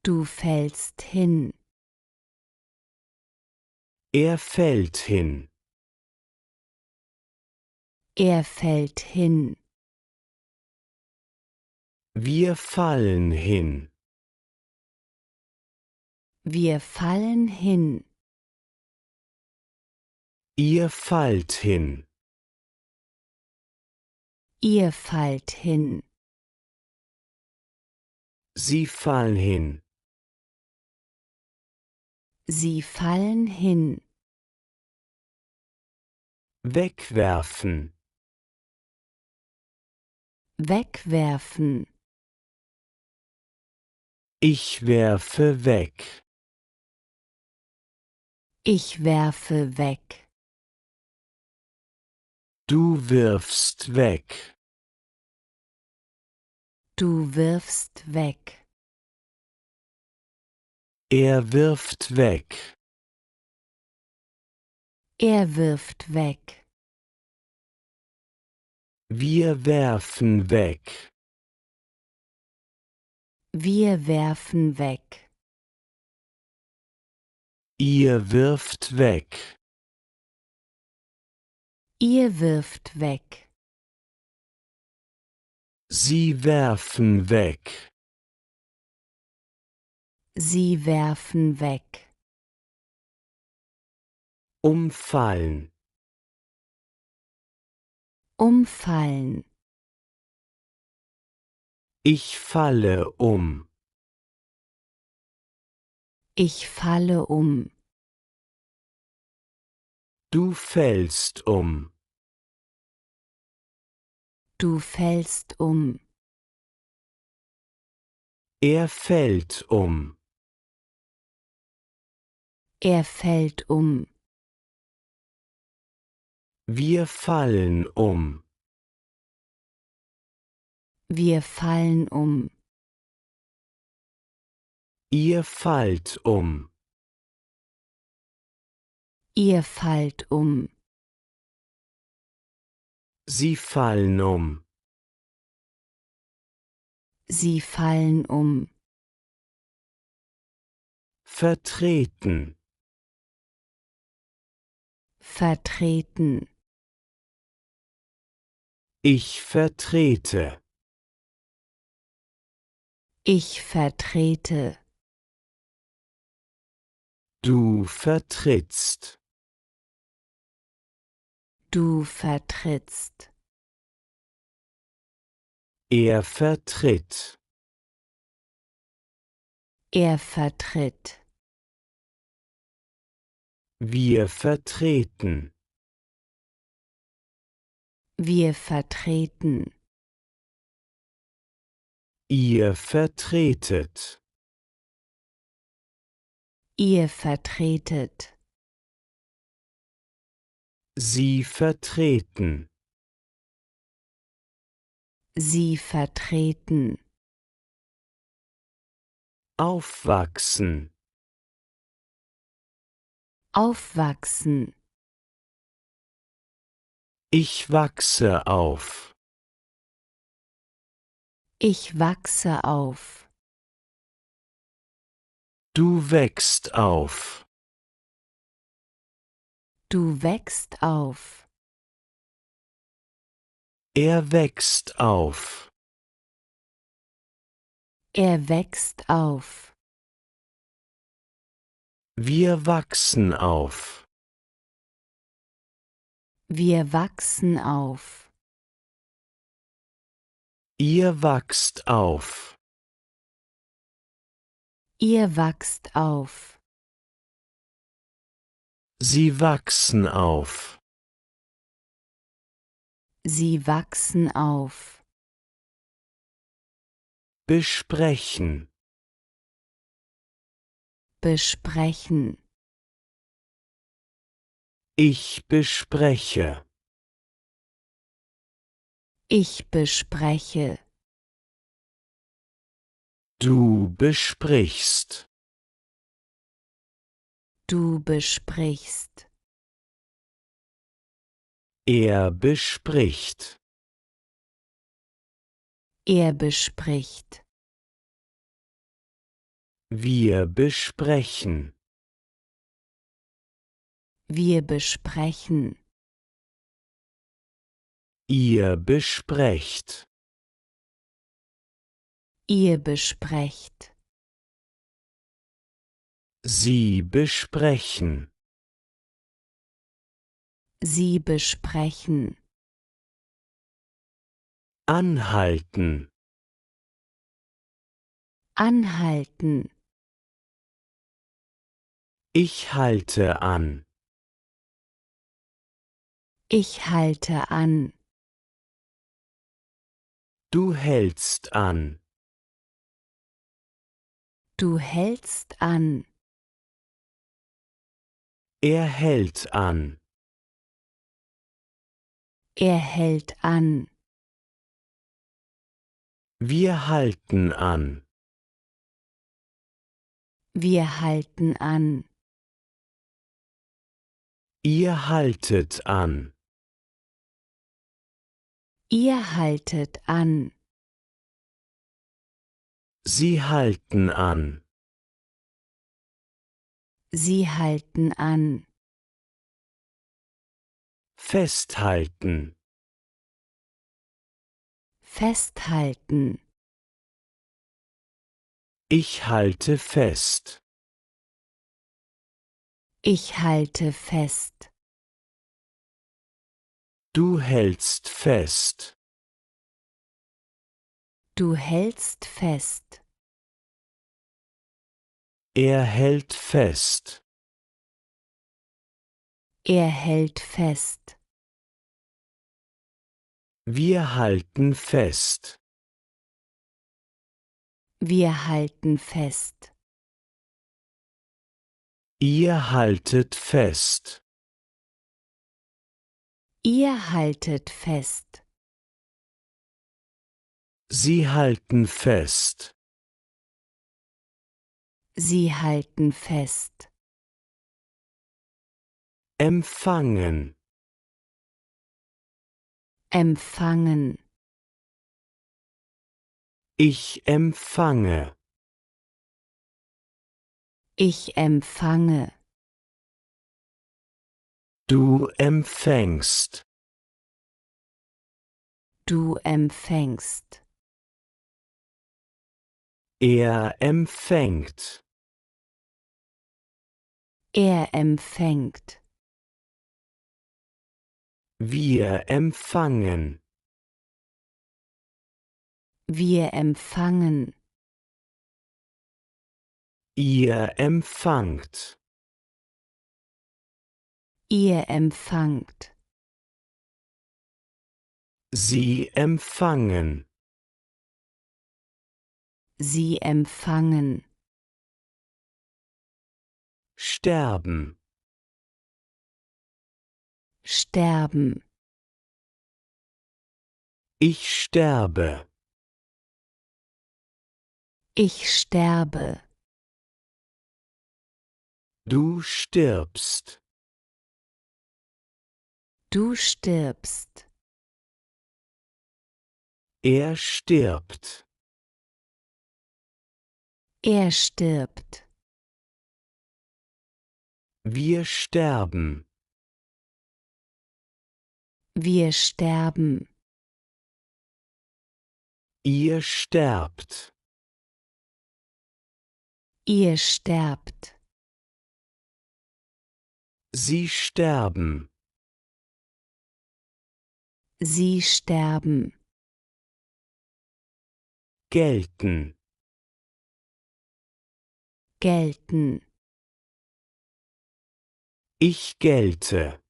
Du fällst hin. Er fällt hin. Er fällt hin. Wir fallen hin. Wir fallen hin. Ihr fallt hin. Ihr fallt hin. Sie fallen hin. Sie fallen hin. wegwerfen, wegwerfen, ich werfe weg, ich werfe weg, du wirfst weg, du wirfst weg, er wirft weg, er wirft weg, wir werfen weg, wir werfen weg, ihr wirft weg, ihr wirft weg, sie werfen weg, sie werfen weg, umfallen, umfallen, ich falle um, ich falle um, du fällst um, du fällst um, er fällt um, er fällt um, wir fallen um, wir fallen um, ihr fallt um, ihr fallt um, sie fallen um, sie fallen um, vertreten, vertreten, ich vertrete, ich vertrete, du vertrittst, du vertrittst, er vertritt, er vertritt, wir vertreten, wir vertreten, ihr vertretet, ihr vertretet, sie vertreten, sie vertreten, aufwachsen, aufwachsen, ich wachse auf, ich wachse auf, du wächst auf, du wächst auf, er wächst auf, er wächst auf, wir wachsen auf, wir wachsen auf, ihr wachst auf, ihr wachst auf, sie wachsen auf, sie wachsen auf, besprechen, besprechen, ich bespreche, ich bespreche, du besprichst, du besprichst, er bespricht, er bespricht, wir besprechen, wir besprechen, ihr besprecht, ihr besprecht, sie besprechen, sie besprechen, anhalten, anhalten, ich halte an, Ich halte an. Du hältst an. Du hältst an. Er hält an. Er hält an. Wir halten an. Wir halten an. Ihr haltet an. Ihr haltet an. Sie halten an. Sie halten an. Festhalten. Festhalten. Ich halte fest. Ich halte fest. Du hältst fest. Du hältst fest. Er hält fest. Er hält fest. Wir halten fest. Wir halten fest. Ihr haltet fest. Ihr haltet fest. Sie halten fest. Sie halten fest. Empfangen. Empfangen. Ich empfange. Ich empfange. Du empfängst. Du empfängst. Er empfängt. Er empfängt. Wir empfangen. Wir empfangen. Ihr empfangt. Ihr empfangt. Sie empfangen. Sie empfangen. Sterben. Sterben. Ich sterbe. Ich sterbe. Du stirbst. Du stirbst. Er stirbt. Er stirbt. Wir sterben. Wir sterben. Ihr sterbt. Ihr sterbt. Sie sterben. Sie sterben. Gelten. Gelten. Ich gelte.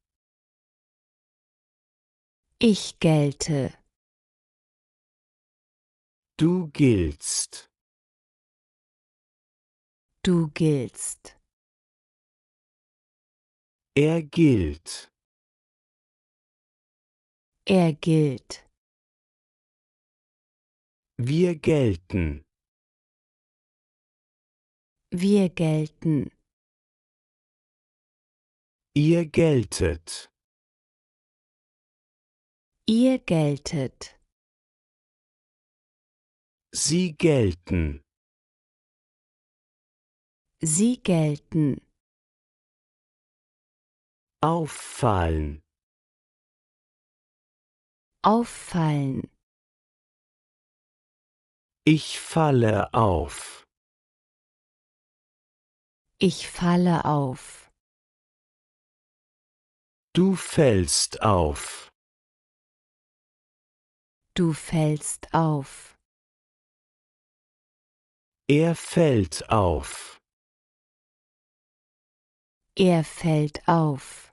Ich gelte. Du giltst. Du giltst. Er gilt. Er gilt. Wir gelten. Wir gelten. Ihr geltet. Ihr geltet. Sie gelten. Sie gelten. Auffallen. Auffallen. Ich falle auf. Ich falle auf. Du fällst auf. Du fällst auf. Er fällt auf. Er fällt auf.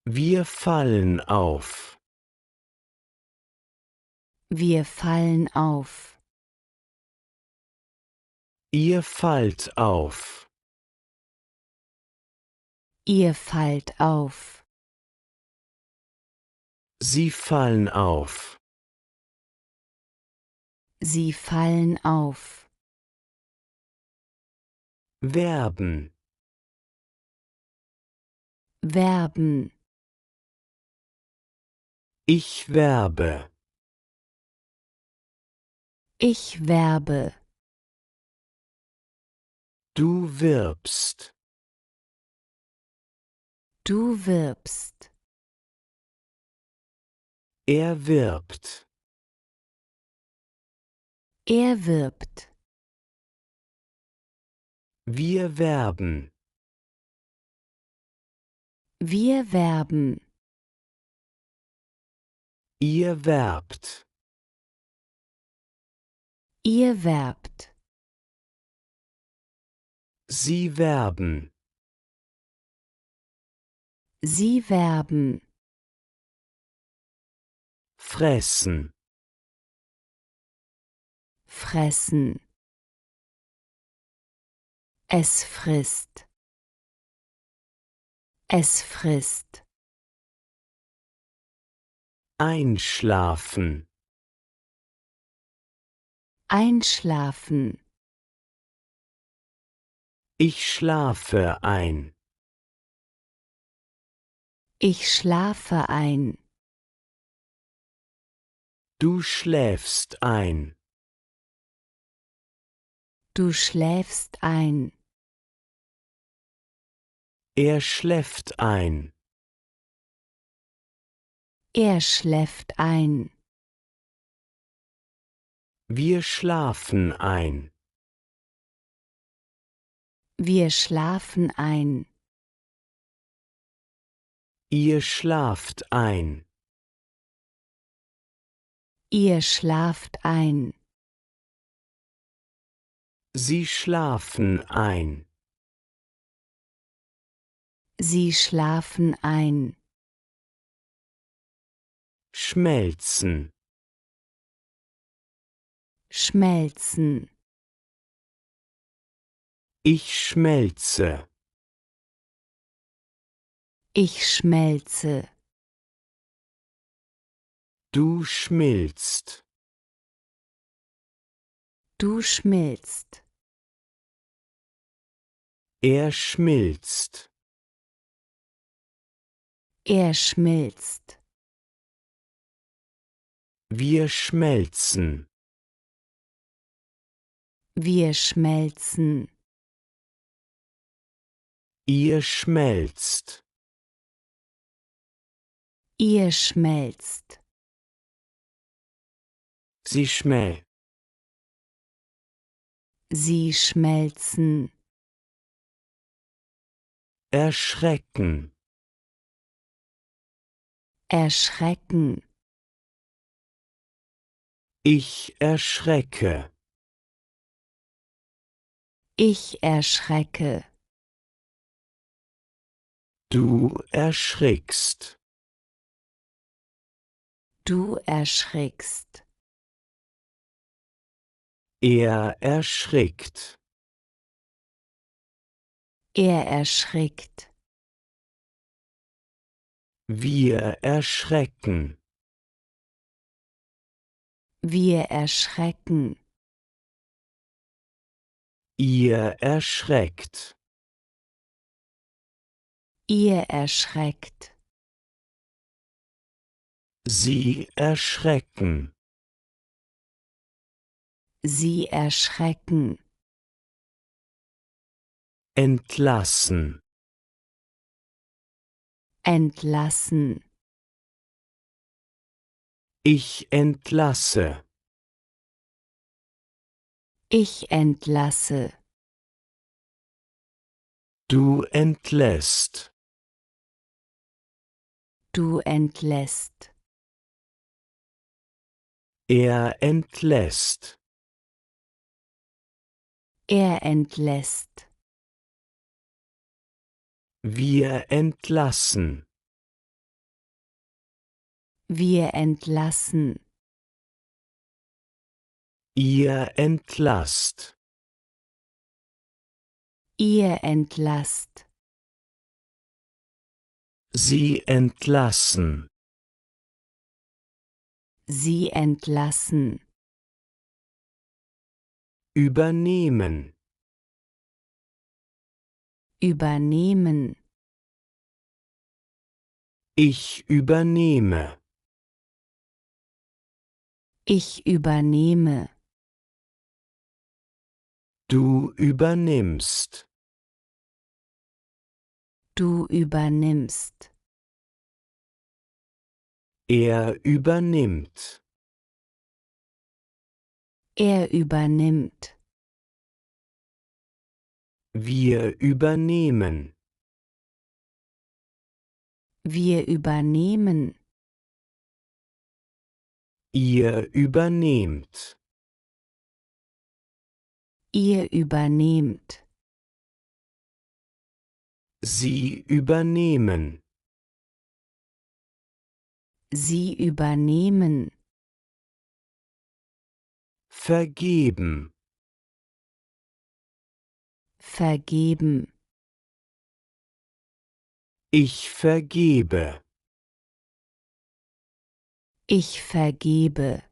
Wir fallen auf. Wir fallen auf. Ihr fallt auf. Ihr fallt auf. Sie fallen auf. Sie fallen auf. Werben. Werben. Ich werbe. Ich werbe. Du wirbst. Du wirbst. Er wirbt. Er wirbt. Wir werben. Wir werben. Ihr werbt. Ihr werbt. Sie werben. Sie werben. Fressen. Fressen. Es frisst. Es frisst. Einschlafen. Einschlafen. Ich schlafe ein. Ich schlafe ein. Du schläfst ein. Du schläfst ein. Er schläft ein. Er schläft ein. Wir schlafen ein. Wir schlafen ein. Ihr schlaft ein. Ihr schlaft ein. Sie schlafen ein. Sie schlafen ein. Schmelzen. Schmelzen. Ich schmelze. Ich schmelze. Du schmilzt. Du schmilzt. Er schmilzt. Er schmilzt. Wir schmelzen. Wir schmelzen. Ihr schmelzt. Ihr schmelzt. Sie schmel. Sie schmelzen. Erschrecken. Erschrecken. Ich erschrecke. Ich erschrecke. Du erschrickst. Du erschrickst. Er erschrickt. Er erschrickt. Wir erschrecken. Wir erschrecken. Ihr erschreckt. Ihr erschreckt. Sie erschrecken. Sie erschrecken. Entlassen. Entlassen. Ich entlasse. Ich entlasse. Du entlässt. Du entlässt. Er entlässt. Er entlässt. Wir entlassen. Wir entlassen. Ihr entlasst. Ihr entlasst. Sie entlassen. Sie entlassen. Übernehmen. Übernehmen. Ich übernehme. Ich übernehme. Du übernimmst. Du übernimmst. Er übernimmt. Er übernimmt. Wir übernehmen. Wir übernehmen. Ihr übernehmt. Ihr übernehmt. Sie übernehmen. Sie übernehmen. Vergeben. Vergeben. Ich vergebe. Ich vergebe.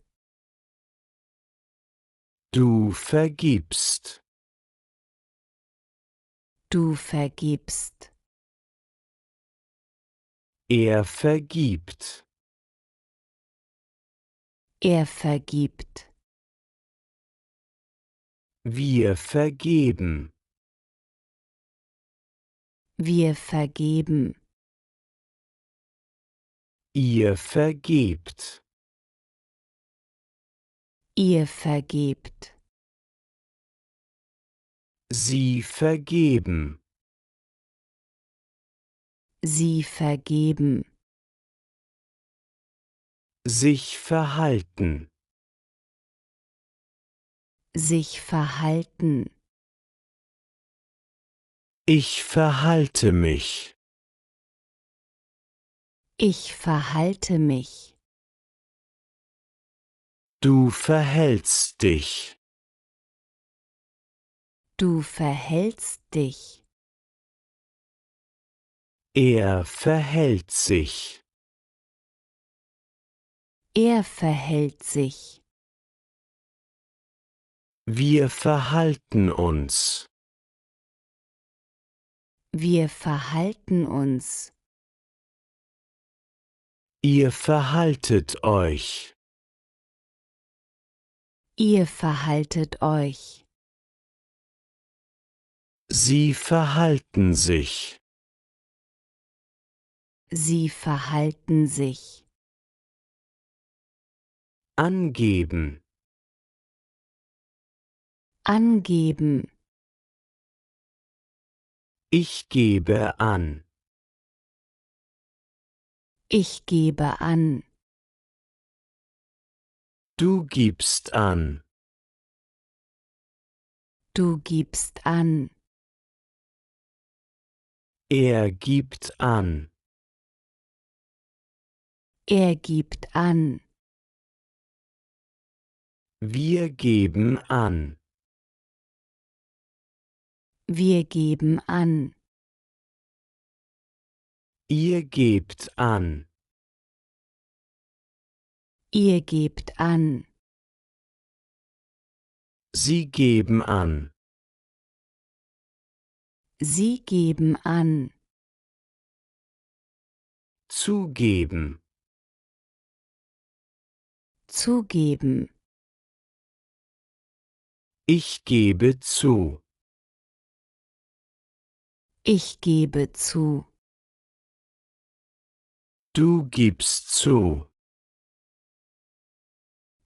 Du vergibst. Du vergibst. Er vergibt. Er vergibt. Wir vergeben. Wir vergeben. Ihr vergebt. Ihr vergebt. Sie vergeben. Sie vergeben. Sich verhalten. Sich verhalten. Ich verhalte mich. Ich verhalte mich. Du verhältst dich. Du verhältst dich. Er verhält sich. Er verhält sich. Wir verhalten uns. Wir verhalten uns. Ihr verhaltet euch. Ihr verhaltet euch. Sie verhalten sich. Sie verhalten sich. Angeben. Angeben. Ich gebe an. Ich gebe an. Du gibst an. Du gibst an. Er gibt an. Er gibt an. Wir geben an. Wir geben an. Ihr gebt an. Ihr gebt an. Sie geben an. Sie geben an. Zugeben. Zugeben. Ich gebe zu. Ich gebe zu. Du gibst zu.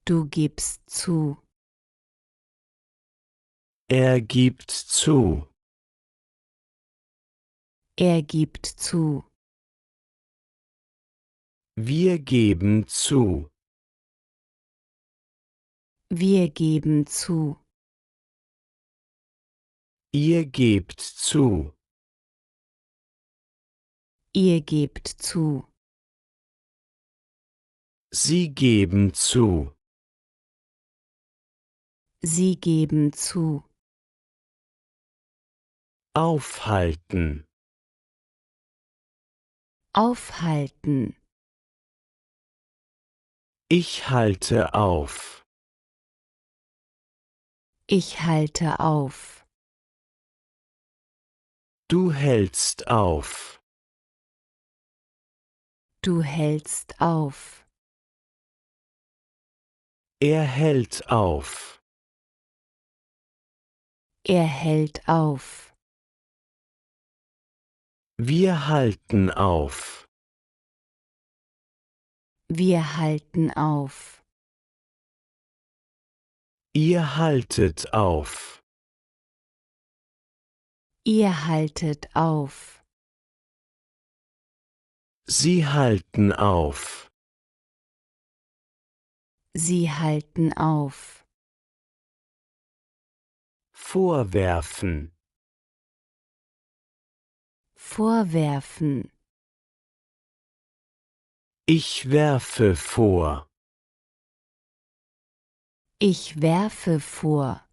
Du gibst zu. Er gibt zu. Er gibt zu. Wir geben zu. Wir geben zu. Ihr gebt zu. Ihr gebt zu. Sie geben zu. Sie geben zu. Aufhalten. Aufhalten. Ich halte auf. Ich halte auf. Du hältst auf. Du hältst auf. Er hält auf. Er hält auf. Wir halten auf. Wir halten auf. Ihr haltet auf. Ihr haltet auf. Sie halten auf. Sie halten auf. Vorwerfen. Vorwerfen. Ich werfe vor. Ich werfe vor.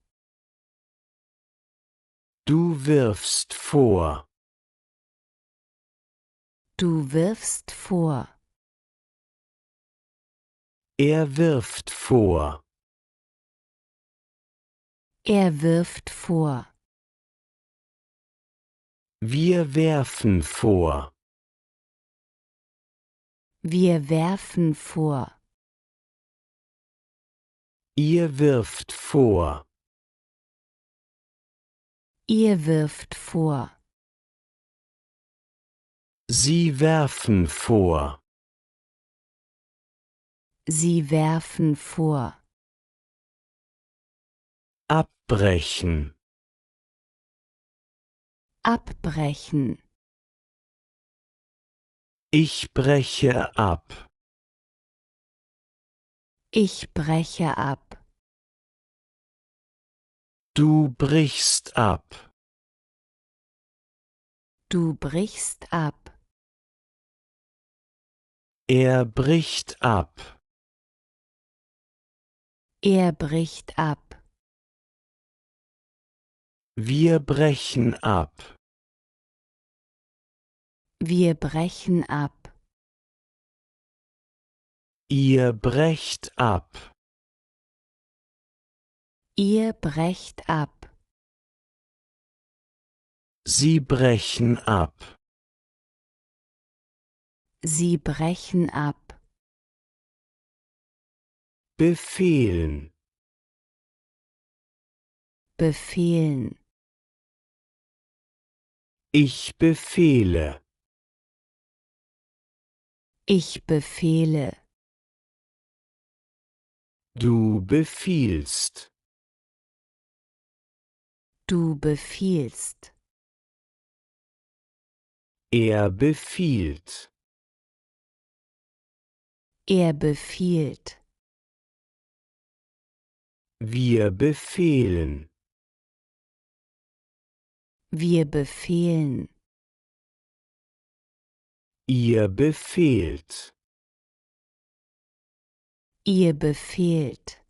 Du wirfst vor. Du wirfst vor. Er wirft vor. Er wirft vor. Wir werfen vor. Wir werfen vor. Ihr wirft vor. Ihr wirft vor. Sie werfen vor. Sie werfen vor. Abbrechen. Abbrechen. Ich breche ab. Ich breche ab. Du brichst ab. Du brichst ab. Er bricht ab. Er bricht ab. Wir brechen ab. Wir brechen ab. Ihr brecht ab. Ihr brecht ab. Sie brechen ab. Sie brechen ab. Befehlen. Befehlen. Ich befehle. Ich befehle. Du befiehlst. Du befiehlst. Er befiehlt. Er befiehlt. Wir befehlen. Wir befehlen. Ihr befehlt. Ihr befehlt.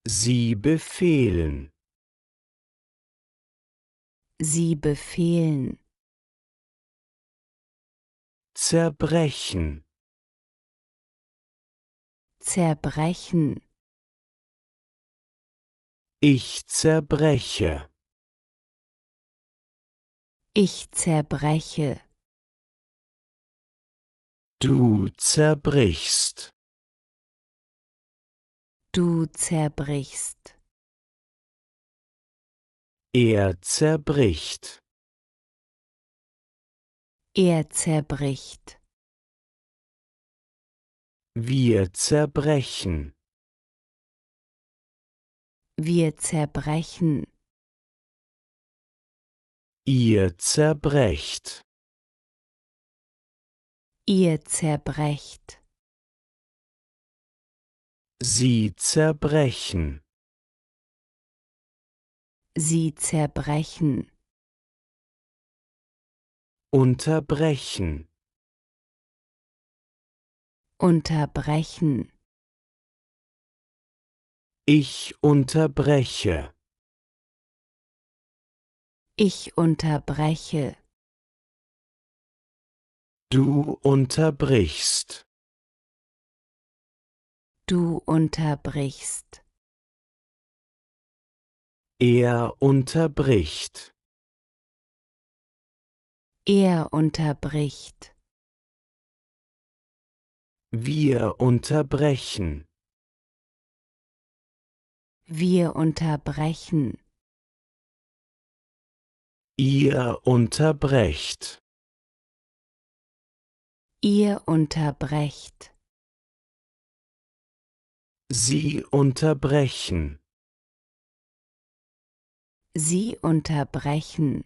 Sie befehlen. Sie befehlen. Zerbrechen. Zerbrechen. Ich zerbreche. Ich zerbreche. Du zerbrichst. Du zerbrichst. Er zerbricht. Er zerbricht. Wir zerbrechen. Wir zerbrechen. Ihr zerbrecht. Ihr zerbrecht. Sie zerbrechen. Sie zerbrechen. Unterbrechen. unterbrechen, Ich unterbreche. ich unterbreche, Du unterbrichst. du unterbrichst, Er unterbricht. er unterbricht, Wir unterbrechen. wir unterbrechen, Ihr unterbrecht. ihr unterbrecht, Sie unterbrechen. sie unterbrechen,